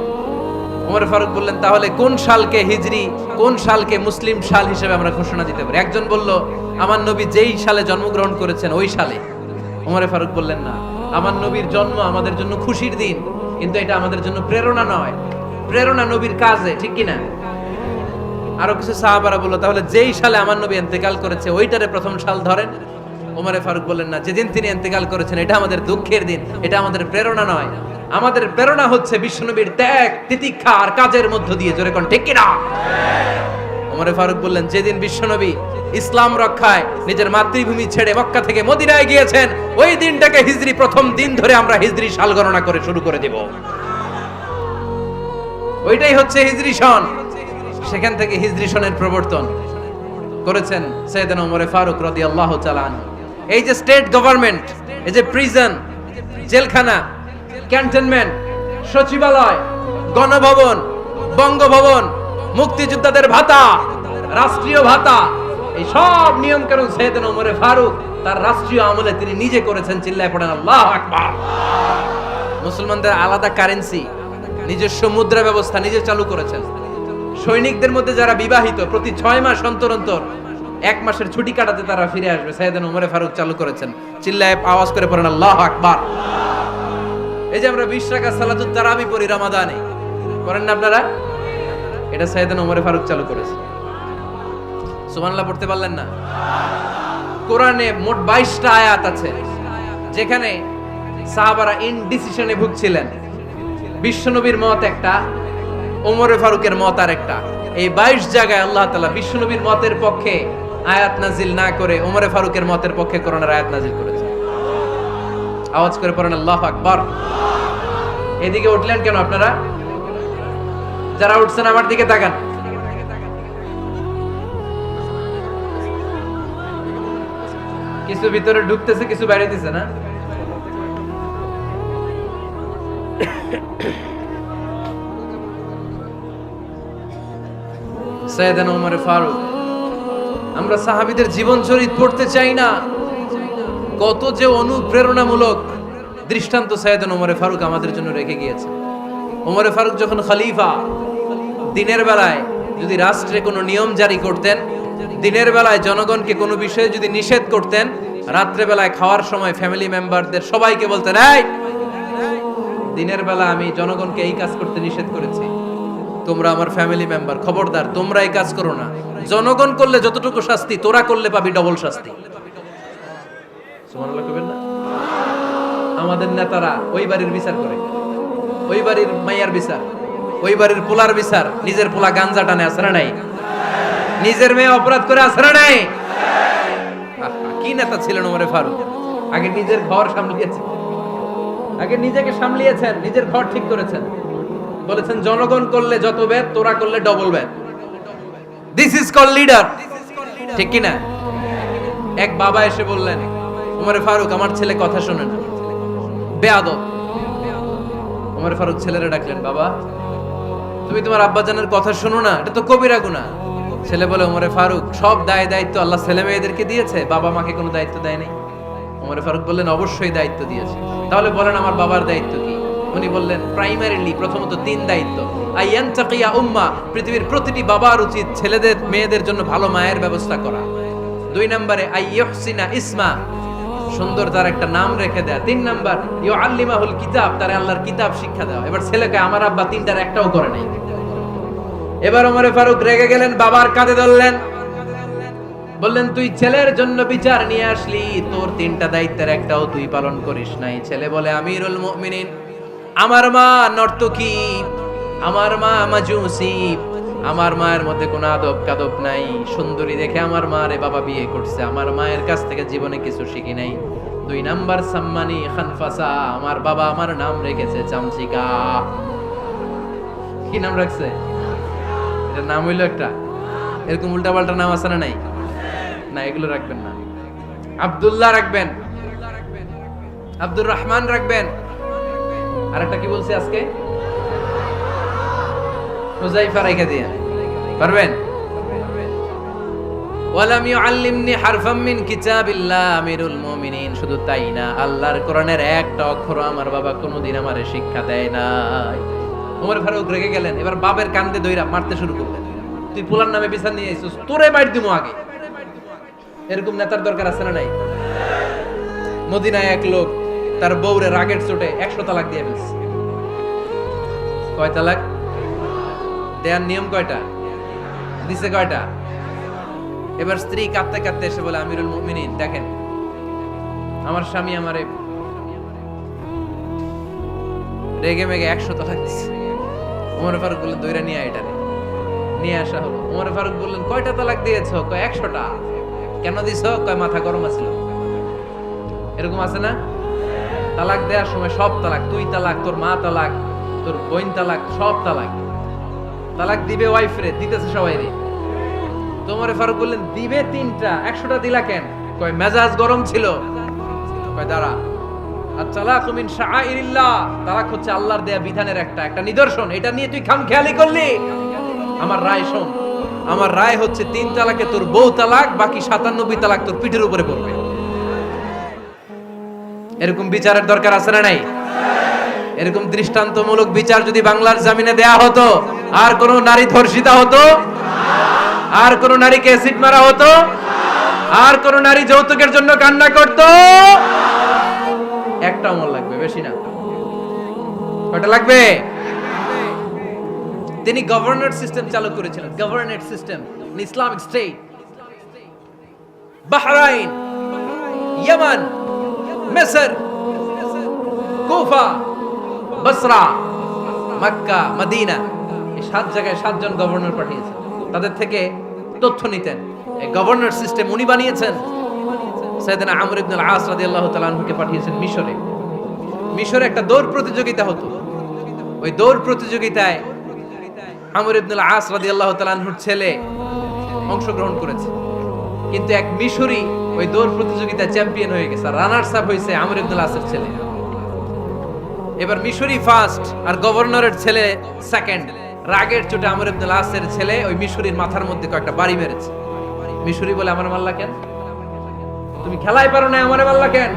ওমর ফারুক বললেন, তাহলে কোন সালকে হিজরি, কোন সালকে মুসলিম সাল হিসেবে আমরা ঘোষণা দিতে পারি? একজন বলল, আমার নবী যেই সালে জন্মগ্রহণ করেছেন ওই সালে। ওমর ফারুক বললেন, না, আমার নবীর জন্ম আমাদের জন্য খুশির দিন, কিন্তু এটা আমাদের জন্য প্রেরণা নয়। প্রেরণা নবীর কাজে, ঠিক কি না? আরো কিছু সাহাবারা বলল, তাহলে যেই সালে আমার নবী ইন্তেকাল করেছে ওইটারে প্রথম সাল ধরেন। ওমরে ফারুক বললেন, না, যেদিন তিনি ইন্তেকাল করেছেন এটা আমাদের দুঃখের দিন, এটা আমাদের প্রেরণা নয়। আমাদের প্রেরণা হচ্ছে বিশ্বনবীর ত্যাগ, তিতিক্ষা আর কাজের মধ্য দিয়ে। জোরে কোন ঠিক কি না? ওমরে ফারুক বললেন, যেদিন বিশ্বনবী ইসলাম রক্ষায় নিজের মাতৃভূমি ছেড়ে মক্কা থেকে মদিনায় গিয়েছেন, ওই দিনটাকে হিজরি প্রথম দিন ধরে আমরা হিজরি সাল গণনা করে শুরু করে দেব। ওইটাই হচ্ছে হিজরি সন। সেখান থেকে হিজরি সনের প্রবর্তন করেছেন সাইয়েদনা ওমর ফারুক রাদিয়াল্লাহু তাআলা আনহু। এই যে স্টেট গভর্নমেন্ট, এই যে প্রিজন, জেলখানা, ক্যান্টনমেন্ট, সচিবালয়, গণভবন, বঙ্গভবন, মুক্তিযোদ্ধাদের ভাতা, রাষ্ট্রীয় ভাতা, এই সব নিয়ম কানুন সাইয়েদনা ওমর ফারুক তার রাষ্ট্রীয় আমলে তিনি নিজে করেছেন। চিল্লায় পড়েন আল্লাহু আকবার। মুসলমানদের আলাদা কারেন্সি, নিজস্ব মুদ্রা ব্যবস্থা নিজে চালু করেছেন। সৈনিকদের মধ্যে যারা বিবাহিত, প্রতি 6 মাস অন্তর অন্তর 1 মাসের ছুটি কাটাতে তারা ফিরে আসবে, সাইয়েদনা ওমর ফারুক চালু করেছেন। চিল্লায় আওয়াজ করে পড়েন আল্লাহু আকবার। এই যে আমরা 20 রাকাত সালাতুত তারাবি পড়ি রমাদানে, করেন না আপনারা? এটা সাইয়েদনা ওমর ফারুক চালু করেছেন। সুবহানাল্লাহ পড়তে পারলেন না? কোরআনে মোট 22টা আয়াত আছে যেখানে সাহাবারা ইনডিসিশনে ভুগছিলেন। বিশ্বনবীর মত একটা, ওমর ফারুকের মত আর একটা। এই 22 জায়গায় আল্লাহ তাআলা বিশ্বনবীর মতের পক্ষে আয়াত নাজিল না করে ওমর ফারুকের মতের পক্ষে কোরআনের আয়াত নাজিল করেছেন। আওয়াজ করে পড়েন আল্লাহু আকবার। এদিকে উঠলেন কেন আপনারা? যারা উঠছেন আমার দিকে তাকান। কিছু ভিতরে ঢুকতেছে, কিছু বাইরে দিছে না? সাইয়েদনা ওমর ফারুক, আমরা সাহাবীদের জীবন চরিত পড়তে চাই না? কত যে অনুপ্রেরণামূলক দৃষ্টান্ত সাইয়েদনা ওমর ফারুক আমাদের জন্য রেখে গিয়েছে। ওমর ফারুক যখন খলিফা, দিনের বেলায় যদি রাষ্ট্রে কোনো নিয়ম জারি করতেন, দিনের বেলায় জনগণকে কোনো বিষয়ে যদি নিষেধ করতেন, রাত্রে বেলায় খাওয়ার সময় ফ্যামিলি মেম্বারদের সবাইকে বলতেন, এই দিনের বেলা আমি জনগণকে এই কাজ করতে নিষেধ করেছি, তোমরা আমার ফ্যামিলি মেম্বার, খবরদার তোমরা এই কাজ করো না। জনগণ করলে যতটুকু শাস্তি, তোরা করলে পাবি ডবল শাস্তি। সুবহানাল্লাহ কইবেন না? আমাদের নেতারা ওই বাড়ির বিচার করে, ওই বাড়ির মাইয়ার বিচার, ওই বাড়ির পোলার বিচার। নিজের পোলা গাঞ্জা টানে, আছে না নাই? নিজের মেয়ে অপরাধ করে, আছে না নাই? কি নেতা ছিলেন ওমর ফারুক! আগে নিজের ঘর সামলিয়েছেন, আগে নিজেকে সামলিয়েছেন, নিজের ঘর ঠিক করেছেন। বলেছেন জনগণ করলে যত ব্যাদ, তোরা করলে double bad. This is call leader, ঠিক কি না? এক বাবা এসে বললেন, ওমর ফারুক আমার ছেলে কথা শোনে না, বেয়াদব। ওমর ফারুক ছেলেরে ডাকলেন, বাবা তুমি তোমার আব্বাজানের কথা শোনো না, এটা তো কবিরা গুনাহ। ছেলে বলে, ওমর ফারুক সব দায়িত্ব আল্লাহ ছেলে মেয়েদেরকে দিয়েছে, বাবা মাকে কোনো দায়িত্ব দেয় নাই। ওমর ফারুক বললেন, অবশ্যই দায়িত্ব দিয়েছে। তাহলে বলেন আমার বাবার দায়িত্ব কি? উনি বললেন, প্রাইমারিলি প্রথমত 3 দায়িত্ব। আইয়ানতাকিয়া উম্মা, পৃথিবীর প্রতিটি বাবার উচিত ছেলেদের মেয়েদের জন্য ভালো মায়ের ব্যবস্থা করা। 2 নম্বরে আইয়ুহসিনা ইসমা, সুন্দর তার একটা নাম রেখে দেয়া। 3 নাম্বার ইউআল্লিমাহুল কিতাব, তার আল্লাহর কিতাব শিক্ষা দেওয়া। এবার ছেলেকে আমার আব্বা 3টার একটাও করে নাই। এবার ওমর ফারুক রেগে গেলেন, বাবার কাঁধে ধরলেন, বললেন তুই ছেলের জন্য বিচার নিয়ে আসলি, তোর 3টা দায়িত্বের একটাও তুই পালন করিস নাই। ছেলে বলে, আমিরুল মুমিনিন, আমার মা নর্তকী, আমার মা মাজুসি, আমার মায়ের মধ্যে কোনো আদব কাদব নাই, সুন্দরী দেখে আমার মারে বাবা বিয়ে করছে, আমার মায়ের কাছ থেকে জীবনে কিছু শিখি নাই। 2 নাম্বার সাম্মানি খানফাসা, আমার বাবা আমার নাম রেখেছে চামচিকা। কি নাম রাখছে? এটার নাম হইলো একটা, এরকম উল্টাপাল্টা নাম আছে না নাই? না, এগুলো রাখবেন না। আব্দুল্লাহ রাখবেন, আব্দুর রহমান রাখবেন। আর একটা কি বলছি আজকে? হুযায়ফা রেখে দিয়ে পারবেন? ওয়ালাম ইউআল্লিমনি হারফাম মিন কিতাবিল্লাহ আমিরুল মুমিনিন। শুধু তাই না, আল্লাহর কোরআনের একটা অক্ষর আমার বাবা কোনোদিন আমারে শিক্ষা দেয় নাই। ওমর ফারুক রেগে গেলেন, এবার বাবার কান্দে দইরা মারতে শুরু করলেন। তুই পোলার নামে বিচার নিয়ে আইছিস, তোরে বাইর দিমু আগে। এরকম নেতার দরকার আছে না নাই? মদিনায় এক লোক তার বউরে রাগের চোটে 100 তালাক দিয়ে ফেলছে। কয় তালাক? দেয়ার নিয়ম কয়টা? দিছে কয়টা? এবার স্ত্রী কাঁদতে কাঁদতে এসে বলে, আমিরুল মুমিনিন দেখেন, আমার স্বামী আমারে রেগে মেগে 100 তালাক দিছে। ওমর ফারুক বললেন, দইরা নিয়ে এটা নিয়ে আসা হলো। ওমর ফারুক বললেন, কয়টা তালাক দিয়েছো? কয় 100টা। কেন দিছো? কয় মাথা গরম আছিল। এরকম আছে না? তালাক দেওয়ার সময় সব তালাক, তুই তালাক, তোর মা তালাক, তোর বোন তালাক, সব তালাক। তালাক দিবে ওয়াইফ রে, দিতেছে সবাই রে। তো ওমর ফারুক বললেন, দিবে 3টা, 100টা দিলা কেন? কয় মেজাজ গরম ছিল। কয় দাঁড়া, আর তালাকু মিন শাআইরিল্লাহ, তালাক হচ্ছে আল্লাহর দেয়া বিধানের একটা নিদর্শন। এটা নিয়ে তুই খামখেয়ালি করলি? আমার রায় শোন, আমার রায় হচ্ছে 3 তালাকে তোর বউ তালাক, বাকি 97 তালাক তোর পিঠের উপরে পড়বে। এরকম বিচারের দরকার আছে না নাই? এরকম দৃষ্টান্তমূলক বিচার যদি বাংলার জমিনে দেয়া হতো, আর কোন নারী ধর্ষিতা হতো? আর কোন নারীকে অ্যাসিড মারা হতো? আর কোন নারী যৌতুকের জন্য কান্না করত? একটা আমল লাগবে, বেশি না। কয়টা লাগবে? তিনি গভর্নর সিস্টেম চালু করেছিলেন, governor system, Islamic state. Bahrain, Yemen, মিসর, কুফা, বসরা, মক্কা, মদিনা, এই 7 জায়গায় 7 জন গভর্নর পাঠিয়েছেন। তাদের থেকে তথ্য নিতেন। এই গভর্নর সিস্টেম উনি বানিয়েছেন। সাইয়েদনা আমর ইবনে আল-আস রাদিয়াল্লাহু তাআলা আনহুকে পাঠিয়েছেন মিশরে। মিশরে একটা দৌড় প্রতিযোগিতা হতো। ওই দৌড় প্রতিযোগিতায় আমর ইবনে আল-আস রাদিয়াল্লাহু তাআলা আনহুর ছেলে অংশগ্রহণ করেছে। কিন্তু এক মিশরি ওই দৌড় প্রতিযোগিতায় চ্যাম্পিয়ন হয়ে গেছে, রানার্স আপ হয়েছে আমর ইবনে আল-আসের ছেলে। এবার মিশরি ফার্স্ট আর গভর্নরের ছেলে সেকেন্ড। রাগের চোটে আমর ইবনে আল-আসের ছেলে ওই মিশরির মাথার মধ্যে কয়েকটা বাড়ি মেরেছে। মিশরি বলে, আমার মারলা কেন? তুমি খেলাই পারো না, আমারে মারলা কেন?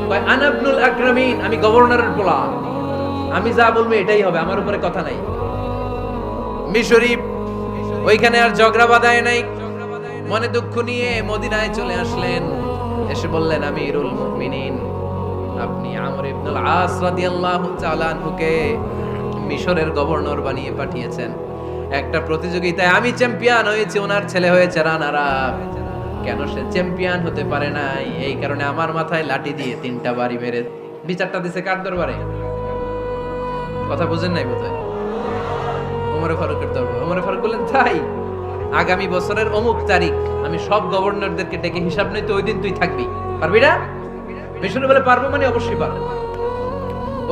কয়, আনা ইবনুল আকরামিন, আমি গভর্নরের পোলা, আমি যা বলবো এটাই হবে, আমার উপরে কথা নাই। মিশরি ওইখানে আর ঝগড়া বাঁধায় নাই, মনে দুঃখ নিয়ে মদিনায় চলে আসলেন। এসে বললেন, আমিরুল মুমিনিন, আপনি আমর ইবনুল আস রাদিয়াল্লাহু তাআলা আনহুকে মিশরের গভর্নর বানিয়ে পাঠিয়েছেন। একটা প্রতিযোগিতায় আমি চ্যাম্পিয়ন হয়েছি, ওনার ছেলে হয়েছে রানার আপ। কেন সে চ্যাম্পিয়ন হতে পারে নাই? এই কারণে আমার মাথায় লাঠি দিয়ে 3টা বাড়ি মেরে বিচারটা দিছে কার দরবারে? কথা বুঝেন নাই বোধহয়? ওমর ফারুকের দরবারে। ওমর ফারুক বললেন, তাই আগামী বছরের অমুক তারিখ আমি সব গভর্নরদেরকে ডেকে হিসাব নিতে, ওই দিন তুই থাকবি, পারবি না? মিশরে বলে, পারবো মানে অবশ্যই পারবো।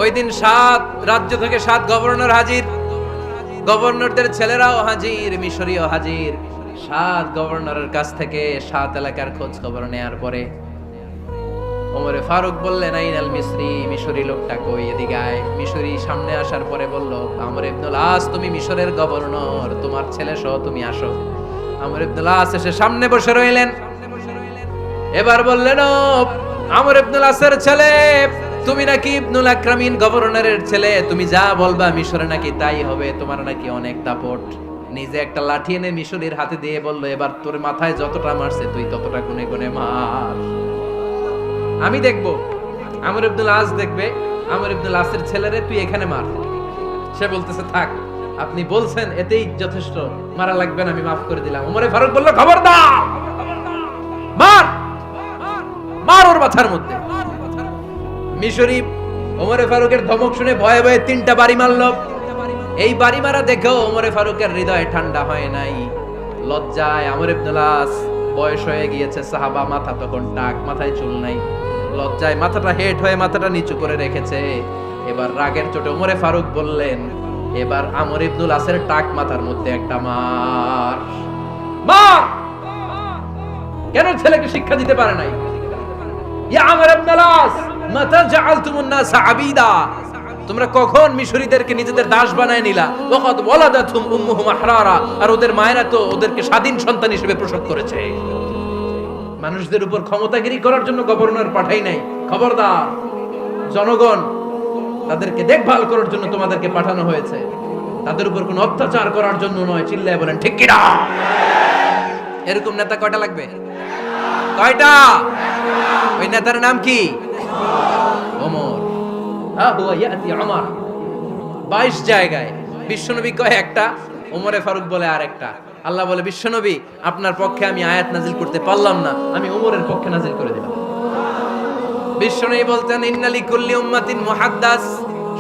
ওই দিন 7 রাজ্য থেকে 7 গভর্নর হাজির, গভর্নরদের ছেলেরাও হাজির, মিশরীয় হাজির। 7 গভর্নরের কাছ থেকে 7 এলাকার খোঁজ খবর নেয়ার পরে ওমরে ফারুক বললেন, আইনাল মিসরি, মিশরি লোকটা কই, এদিকে আয়। মিশরি সামনে আসার পরে বলল, আমর ইবনুল আস, তুমি মিশরের গভর্নর, তোমার ছেলে সহ তুমি আসো। আমর ইবনুল আস এসে সামনে বসে রইলেন। এবার বললেন, ও আমর ইবনুল আসের ছেলে, তুমি নাকি ইবনুল আকরামিন গভর্নরের ছেলে, তুমি যা বলবা মিশরে নাকি তাই হবে, তোমার নাকি অনেক দাপট। নিজে একটা লাঠি এনে মিশরীর হাতে দিয়ে বলল, এবার তোর মাথায় যতটা মারছে তুই ততটা গুনে গুনে মার, আমি দেখবো। আমর ইবনুল আস দেখবে, আমর ইবনুল আসের ছেলেরে তুই এখানে মার। সে বলতেছে, থাক, আপনি বলছেন এতেই যথেষ্ট, মারা লাগবে না, আমি মাফ করে দিলাম। ওমরে ফারুক বলল, খবরদার, মার, মার ওর মাথার মধ্যে। মিশরি ওমরে ফারুকের ধমক শুনে ভয়ে ভয়ে 3টা বাড়ি মারল। এই বাড়ি মারা দেখেও ওমরে ফারুকের হৃদয় ঠান্ডা হয় নাই। লজ্জায় আমর ইবনুল আস, বয়স হয়ে গিয়েছে সাহাবা, মাথা তখন টাক, মাথায় চুল নাই, লজ্জায় মাথাটা হেট হয়ে মাথাটা নিচু করে রেখেছে। এবার রাগের চোটে ওমরে ফারুক বললেন, এবার আমর ইবনুল আসের টাক মাথার মধ্যে একটা মার। মা কেন ছেলেকে শিক্ষা দিতে পারে নাই? ইয়া আমর ইবনুল আস, মাতা জাআলতুমুন নাস আবিদা, তোমরা কখন মিশরীদেরকে নিজেদের দাস বানায় নিলা? ওয়াকাদ ওয়ালাদাতুম উম্মুহুম আহরারা, আর ওদের মায়েরা তো ওদেরকে স্বাধীন সন্তান হিসেবে প্রসব করেছে। মানুষদের উপর ক্ষমতাগিরি করার জন্য গভর্নর পাঠাই নাই। খবরদার, জনগণ তাদেরকে দেখভাল করার জন্য তোমাদেরকে পাঠানো হয়েছে, তাদের উপর কোনো অত্যাচার করার জন্য নয়। চিল্লায় বলেন ঠিক কি না? এরকম নেতা কয়টা লাগবে? কয়টা? ওই নেতার নাম কি? ওমর। হুয়া ইয়াতি ওমর। 22 জায়গায় বিশ্বনবী কয় একটা, ওমরে ফারুক বলে আরেকটা। আল্লাহ বলে, বিশ্বনবী আপনার পক্ষে আমি আয়াত নাজিল করতে পারলাম না, আমি ওমরের পক্ষে নাজিল করে দিলাম। বিশ্বনবী বলতেন, ইন্নালি কুল্লি উম্মাতিন মুহাদ্দাস,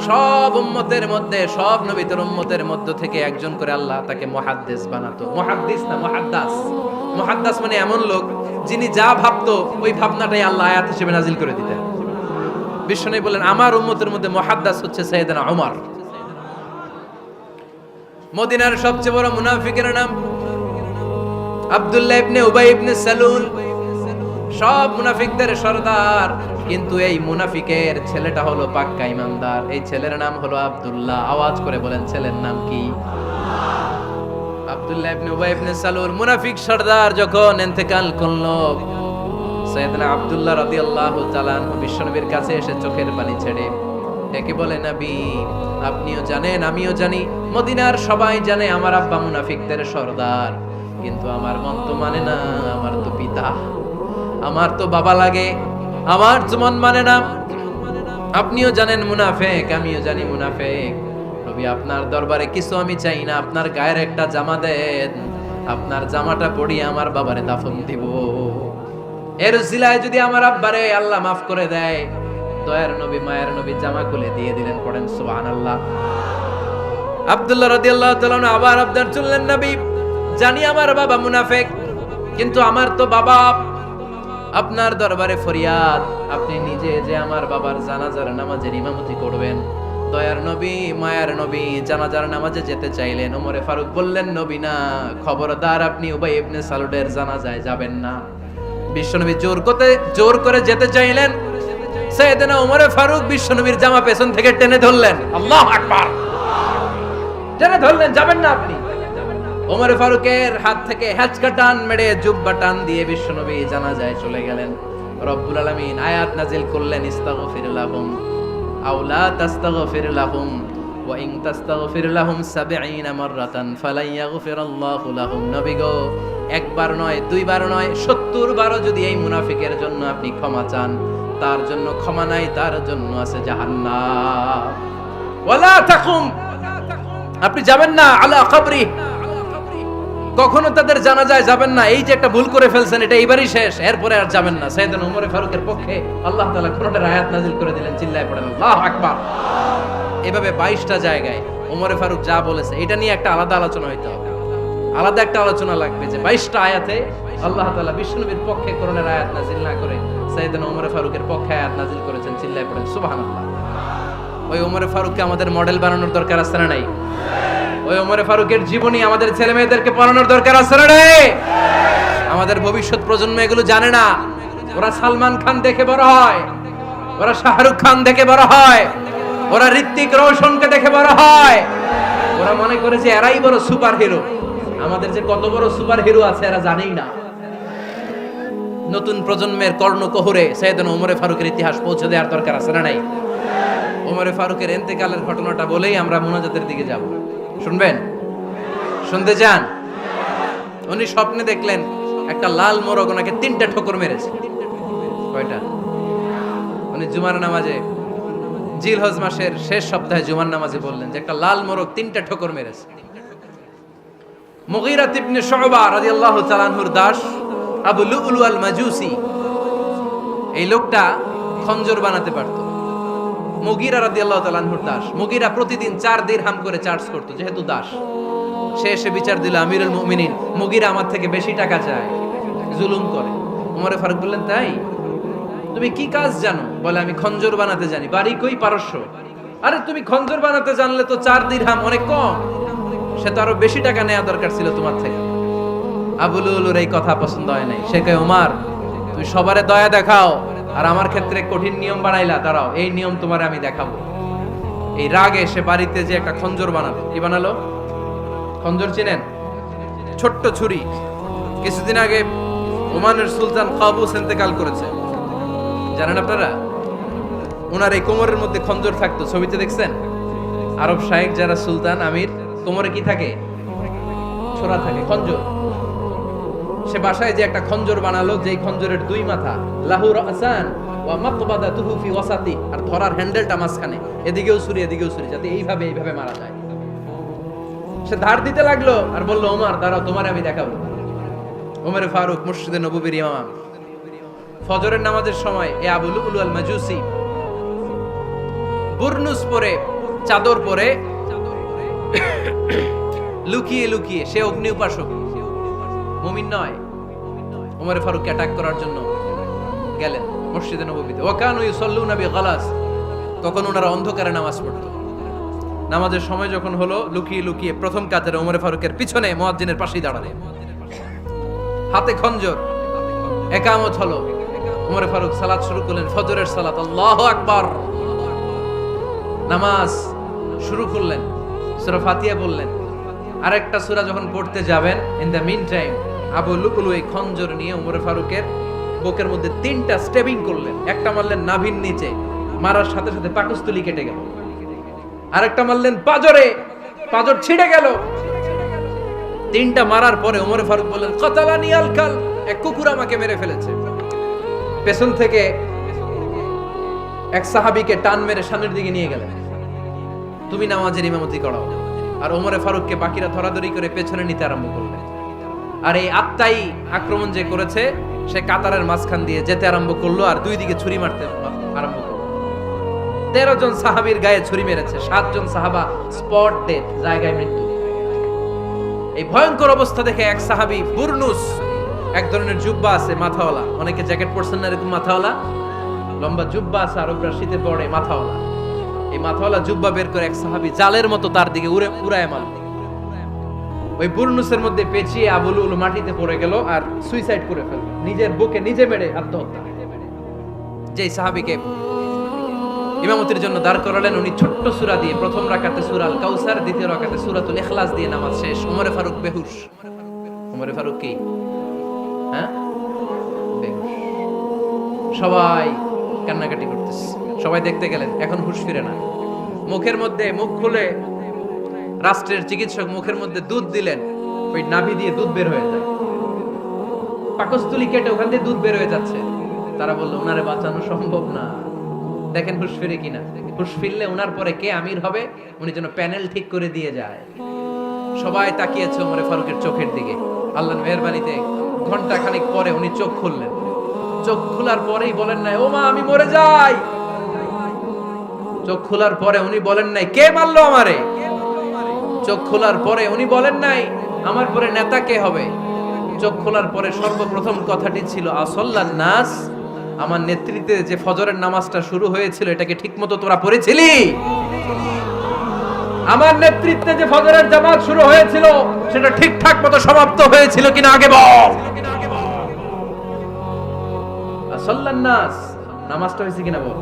সব উম্মতের মধ্যে, সব নবীদের উম্মতের মধ্য থেকে একজন করে আল্লাহ তাকে মুহাদ্দিস বানাতো। মুহাদ্দিস না, মুহাদ্দাস। মুহাদ্দাস মানে এমন লোক যিনি যা ভাবতো ওই ভাবনাটাই আল্লাহ আয়াত হিসেবে নাজিল করে দিতেন। বিশ্বনবী বলেন, আমার উম্মতের মধ্যে মুহাদ্দাস হচ্ছে সাইয়েদনা ওমর। মদিনার সবচেয়ে বড় মুনাফিকের নাম আব্দুল্লাহ ইবনে উবাই ইবনে সালুল, সব মুনাফিকদের সরদার। কিন্তু এই মুনাফিকের ছেলেটা হলো পাক্কা ইমানদার। এই ছেলের নাম হলো আব্দুল্লাহ। আওয়াজ করে বলেন, ছেলের নাম কি? আব্দুল্লাহ ইবনে উবাই ইবনে সালুল। মুনাফিক সরদার যখন ইন্তেকাল করলো, সাইয়েদনা আব্দুল্লাহ রাদিয়াল্লাহু তাআলা আনহু বিশ্বনবীর কাছে এসে চোখের পানি ছেড়ে ডেকে বলে, নবী আপনিও জানেন, আমিও জানি, মদিনার সবাই জানে আমার আব্বা মুনাফিকদের সরদার, কিন্তু আমার মন তো মানে না, আমার তো পিতা, আমার তো বাবা লাগে, আমার তো মন মানে না। আপনিও জানেন মুনাফিক, আমিও জানি মুনাফিক। নবী আপনার দরবারে কিছু আমি চাই না, আপনার গায়ের একটা জামা দেন, আপনার জামাটা পরিয়ে আমার বাবারে দাফন দিব। এর উসিলায় যদি আমার আব্বারে আল্লাহ মাফ করে দেয়, দয়ার নবী মায়ের নবী জামা খুলে দিয়ে দিলেন। পড়েন সুবহানাল্লাহ। আব্দুল্লাহ রাদিয়াল্লাহু তাআলা আবার আবদার চললেন, নবী জানি আমার বাবা মুনাফিক, কিন্তু আমার তো বাবা, আপনার দরবারে ফরিয়াদ, আপনি নিজে যে আমার বাবার জানাজার নামাজের ইমামতি করবেন। দয়ার নবী মায়ার নবী জানাজার নামাজে যেতে চাইলেন। ওমরে ফারুক বললেন, নবী না, খবরদার আপনি উবাই ইবনে সালুলের জানাজায় যাবেন না। বিশ্বনবী জোর করে যেতে চাইলেন। সাইয়েদনা ওমরে ফারুক বিশ্বনবীর জামা পেছন থেকে টেনে ধরলেন। আল্লাহু আকবার। টেনে ধরলেন, যাবেন না আপনি। ওমরে ফারুকের হাত থেকে হ্যাচকা টান মেরে জুব্বা টান দিয়ে বিশ্বনবী জানাজায় চলে গেলেন। রব্বুল আলামিন আয়াত নাজিল করলেন, ইস্তাগফির লাহুম আও লা তাস্তাগফির লাহুম ওয়া ইন তাস্তাগফির লাহুম ৭০ মাররাতান ফালান ইয়াগফিরাল্লাহু লাহুম। নবী গো, একবার নয়, দুইবার নয়, ৭০ বারও যদি এই মুনাফিকের জন্য আপনি ক্ষমা চান, তার জন্য ক্ষমা নাই, তার জন্য আছে জাহান্নাম। ওয়ালা তাকুম, আপনি যাবেন না আলা কবরি, কখনো তাদের জানাজায় যাবেন না। এই যে একটা ভুল করে ফেলছেন, এটা এইবারই শেষ, এরপরে আর যাবেন না। সাইয়েদনা ওমর ফারুকের পক্ষে আল্লাহ তাআলা কোরআনের আয়াত নাযিল করে দিলেন। চিল্লায় পড়েন আল্লাহু আকবার। এভাবে 22টা জায়গায় ওমর ফারুক যা বলেছে, এটা নিয়ে একটা আলাদা আলোচনা হইতে হবে, আলাদা একটা আলোচনা লাগবে যে 22টা আয়াতে আল্লাহ তাআলা বিশ্বনবীর পক্ষে কোরআনের আয়াত নাযিল না করে সাইয়েদনা ওমর ফারুকের পক্ষে আয়াত নাযিল করেছেন। চিল্লায় পড়েন সুবহানাল্লাহ। ওই ওমর ফারুককে আমাদের মডেল বানানোর দরকার আছে না নাই? ওই ওমর ফারুকের জীবনী আমাদের ছেলে মেয়েদেরকে পড়ানোর দরকার আছে না নাই? আমাদের ভবিষ্যৎ প্রজন্ম এগুলো জানে না। ওরা সালমান খান দেখে বড় হয়, ওরা শাহরুখ খান দেখে বড় হয়, ওরা ঋত্বিক রোশনকে দেখে বড় হয়। ওরা মনে করে যে এরাই বড় সুপার হিরো। আমাদের যে কত বড় সুপার হিরো আছে এরা জানেই না। নতুন প্রজন্মের কর্ণকোহরে সাইয়েদনা ওমর ফারুকের ইতিহাস পৌঁছে দেওয়ার দরকার আছে না নাই? ওমর ফারুকের ইন্তেকালের ঘটনাটা বলেই আমরা মুনাজাতের দিকে যাব। শুনবেন? শুনতে চান? উনি স্বপ্নে দেখলেন একটা লাল মোরগ ওনাকে 3টা ঠোকর মেরেছে। কয়টা? উনি জুমার নামাজে, জিলহজ মাসের শেষ সপ্তাহে জুমার নামাজে বললেন যে একটা লাল মোরগ 3টা ঠোকর মেরেছে। মুগীরা ইবনে শুবা রাদিয়াল্লাহু তাআলা আনহুর দাস আবু লুলু আল মাজুসি, এই লোকটা খঞ্জর বানাতে পারত। মুগীরা রাদিয়াল্লাহু তাআলা আনহুর দাস। মুগীরা প্রতিদিন 4 দিরহাম করে চার্জ করত, যেহেতু দাস। সে এসে বিচার দিল, আমিরুল মুমিনিন, মুগীরা আমার থেকে বেশি টাকা চায়, জুলুম করে। ওমরে ফারুক বললেন, তাই? তুমি কি কাজ জানো? বলে, আমি খঞ্জর বানাতে জানি। বাড়ি কই? পারস্য। আরে তুমি খঞ্জর বানাতে জানলে তো 4 দিরহাম অনেক কম, সে তো আরো বেশি টাকা নেওয়া দরকার ছিল তোমার থেকে। আবু লুলুর এই কথা পছন্দ হয় নাই। সে কয়, ওমর তুমি সবারে দয়া দেখাও, আর আমার ক্ষেত্রে কঠিন নিয়ম বানাইলা, দাঁড়াও এই নিয়ম তোমারে আমি দেখাবো। এই রাগে সে বাড়িতে যে একটা খঞ্জর বানালো। কি বানালো? খঞ্জর চিনেন? ছোট্ট ছুরি। কিছুদিন আগে ওমানের সুলতান কাবুস ইন্তেকাল করেছে, জানেন আপনারা? ওনার এই কোমরের মধ্যে খঞ্জর থাকতো, ছবিতে দেখছেন? আরব শায়েখ যারা সুলতান আমির, কোমরে কি থাকে? ছোরা থাকে, খঞ্জর। সে বাসায় যে একটা খঞ্জর বানালো, যেই খঞ্জরের 2 মাথা, লাহু রাসান ওয়া মাকবাদাতুহু ফি ওয়াসাতি, আর ধরার হ্যান্ডেলটা মাঝখানে, এদিকেও ছুরি এদিকেও ছুরি, যাতে এইভাবে মারা যায়। সে ধার দিতে লাগলো আর বললো, ওমর দাঁড়াও, তোমার আমি দেখাবো। ওমরে ফারুক মসজিদে নববীর ইমাম, ফজরের নামাজের সময় এ আবু লুলু আল মাজুসি বুরনুস পরে, চাদর পরে, লুকিয়ে লুকিয়ে, সে অগ্নি উপাসক, মুমিন নয়, ওমরে ফারুককে অ্যাটাক করার জন্য গেলেন মসজিদে নববীতে। ওয়াকানু ইউসাল্লুনা বিগালাস, তখন ওনারা অন্ধকারে নামাজ পড়তো। নামাজের সময় যখন হলো, লুকিয়ে লুকিয়ে প্রথম কাতারে ওমরে ফারুকের পিছনে মুয়াজ্জিনের পাশেই দাঁড়ালেন, হাতে খঞ্জর। একামত হলো, ওমরে ফারুক সালাত শুরু করলেন, ফজরের সালাত, আল্লাহু আকবার। নামাজ শুরু করলেন, সূরা ফাতিহা বললেন। আরেকটা সূরা যখন পড়তে যাবেন, in the meantime Abu Lulu এই খঞ্জর নিয়ে ওমরে ফারুকের বুকের মধ্যে 3টা স্টেবিং করলেন। একটা মারলেন নাভির নিচে, মারার সাথে সাথে পাকস্থলী কেটে গেল। আরেকটা মারলেন পাজরে, পাজর ছিঁড়ে গেল। 3টা মারার পরে ওমরে ফারুক বললেন, কাতালানি আল কাল, এক কুকুর আমাকে মেরে ফেলেছে। পেছন থেকে এক সাহাবীকে টান মেরে সামনের দিকে নিয়ে গেলেন, তুমি নামাজের ইমামতি করাও। আর ওমরে ফারুককে বাকিরা ধরাধরি করে পেছনে নিতে আরম্ভ করলেন। আর এই আত্মাই আক্রমণ যে করেছে, সে কাতারের মাঝখান দিয়ে যেতে আরম্ভ করলো আর 2 দিকে ছুরি মারতে আরম্ভ করলো। 13 জন সাহাবীর গায়ে ছুরি মেরেছে, 7 জন সাহাবা স্পট ডেথ, জায়গায় মৃত্যু। এই ভয়ঙ্কর অবস্থা দেখে এক সাহাবী বুরনুস, এক ধরনের জুব্বা আছে মাথাওয়ালা, অনেকে জ্যাকেট পরছেন না এরকম মাথাওয়ালা, লম্বা জুব্বা আছে, আরবরা শীতে পরে মাথাওয়ালা, এই মাথাওয়ালা জুব্বা বের করে এক সাহাবী জালের মতো তার দিকে উড়ায় মারল। ওই বুরনুসের মধ্যে পেঁচিয়ে আবু লুলু মাটিতে পড়ে গেল আর সুইসাইড করে ফেলল, নিজের বুকে নিজে মেরে আত্মহত্যা। যেই সাহাবীকে ইমামতির জন্য দাঁড় করালেন, উনি ছোট্ট সূরা দিয়ে প্রথম রাকাতে সূরা আল কাউসার, দ্বিতীয় রাকাতে সূরাতুল ইখলাস দিয়ে নামাজ শেষ। ওমরে ফারুক বেহুশ। ওমরে ফারুক কি বেহুশ। সবাই কান্নাকাটি করতেছে, সবাই দেখতে গেলেন, এখন হুঁশ ফিরে না। মুখের মধ্যে, মুখ খুলে রাষ্ট্রের চিকিৎসক মুখের মধ্যে দুধ দিলেন, ওই নাভি দিয়ে দুধ বের হয়ে যায়, পাকস্থলী কেটে ওখান দিয়ে দুধ বের হয়ে যাচ্ছে। তারা বললো, ওনারে বাঁচানো সম্ভব না, দেখেন হুঁশ ফিরে কিনা। হুঁশ ফিরলে ওনার পরে কে আমির হবে, উনি যেন প্যানেল ঠিক করে দিয়ে যায়। সবাই তাকিয়েছে ওমরে ফারুকের চোখের দিকে। আল্লাহর মেহেরবানিতে ঘন্টা খানিক পরে উনি চোখ খুললেন। চোখ খোলার পরেই বলেন নাই, ও মা আমি মরে যাই। চোখ খোলার পরে উনি বলেন নাই, কে মারলো আমারে। চোখ খোলার পরে উনি বলেন নাই, আমার পরে নেতা কে হবে। চোখ খোলার পরে সর্বপ্রথম কথাটি ছিল, আসল্লান নাস, আমার নেতৃত্বে যে ফজরের নামাজটা শুরু হয়েছিল, এটাকে ঠিকমতো তোরা পড়েছিলি? আমার নেতৃত্বে যে ফজরের জামাত শুরু হয়েছিল, সেটা ঠিকঠাক মতো সমাপ্ত হয়েছিল কিনা আগে বল। আসল্লান নাস, নামাজটা হয়েছে কিনা বল।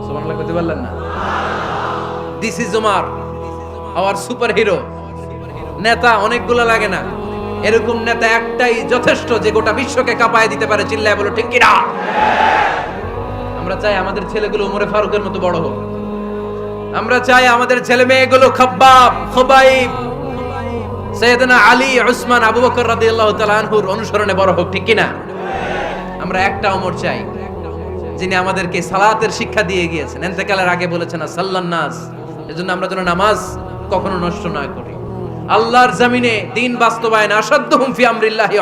সুবহানাল্লাহ কইতে পারলেন না? This is Umar, hour super hero. নেতা অনেকগুলো লাগে না, এরকম নেতা একটাই যথেষ্ট, যে গোটা বিশ্বকে কাঁপায় দিতে পারে। চিল্লায় বলো ঠিক কিনা? আমরা চাই আমাদের ছেলেগুলো ওমরে ফারুকের মতো বড় হোক। আমরা চাই আমাদের ছেলে মেয়েগুলো খাব্বাব, খুবাইব, সাইয়েদনা আলী, উসমান, আবু বকর রাদিয়াল্লাহু তাআলা আনহুর অনুসরণে বড় হোক, ঠিক কিনা? আমরা একটা ওমর চাই, যিনি আমাদেরকে সালাতের শিক্ষা দিয়ে গিয়েছেন, ইন্তেকালের আগে বলেছেন সাল্লান নাস। এজন্য আমরা যেন নামাজ কখনো নষ্ট না করি। আল্লাহর জমিনে দিন বাস্তবায়ন আসাদ্দুহুম ফি আমরিল্লাহি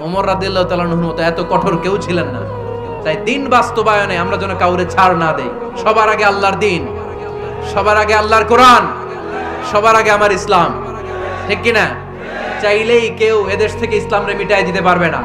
ওমর রাদিয়াল্লাহু তাআলা আনহুর মতো এত কঠোর কেউ ছিলেন না। তাই দিন বাস্তবায়নে আমরা যেন কাউরে ছাড় না দেই। সবার আগে আল্লাহর দিন, সবার আগে আল্লাহর কোরআন, সবার আগে আমার ইসলাম, ঠিক কিনা? চাইলেই কেউ এদেশ থেকে ইসলামরে মিটাই দিতে পারবে না।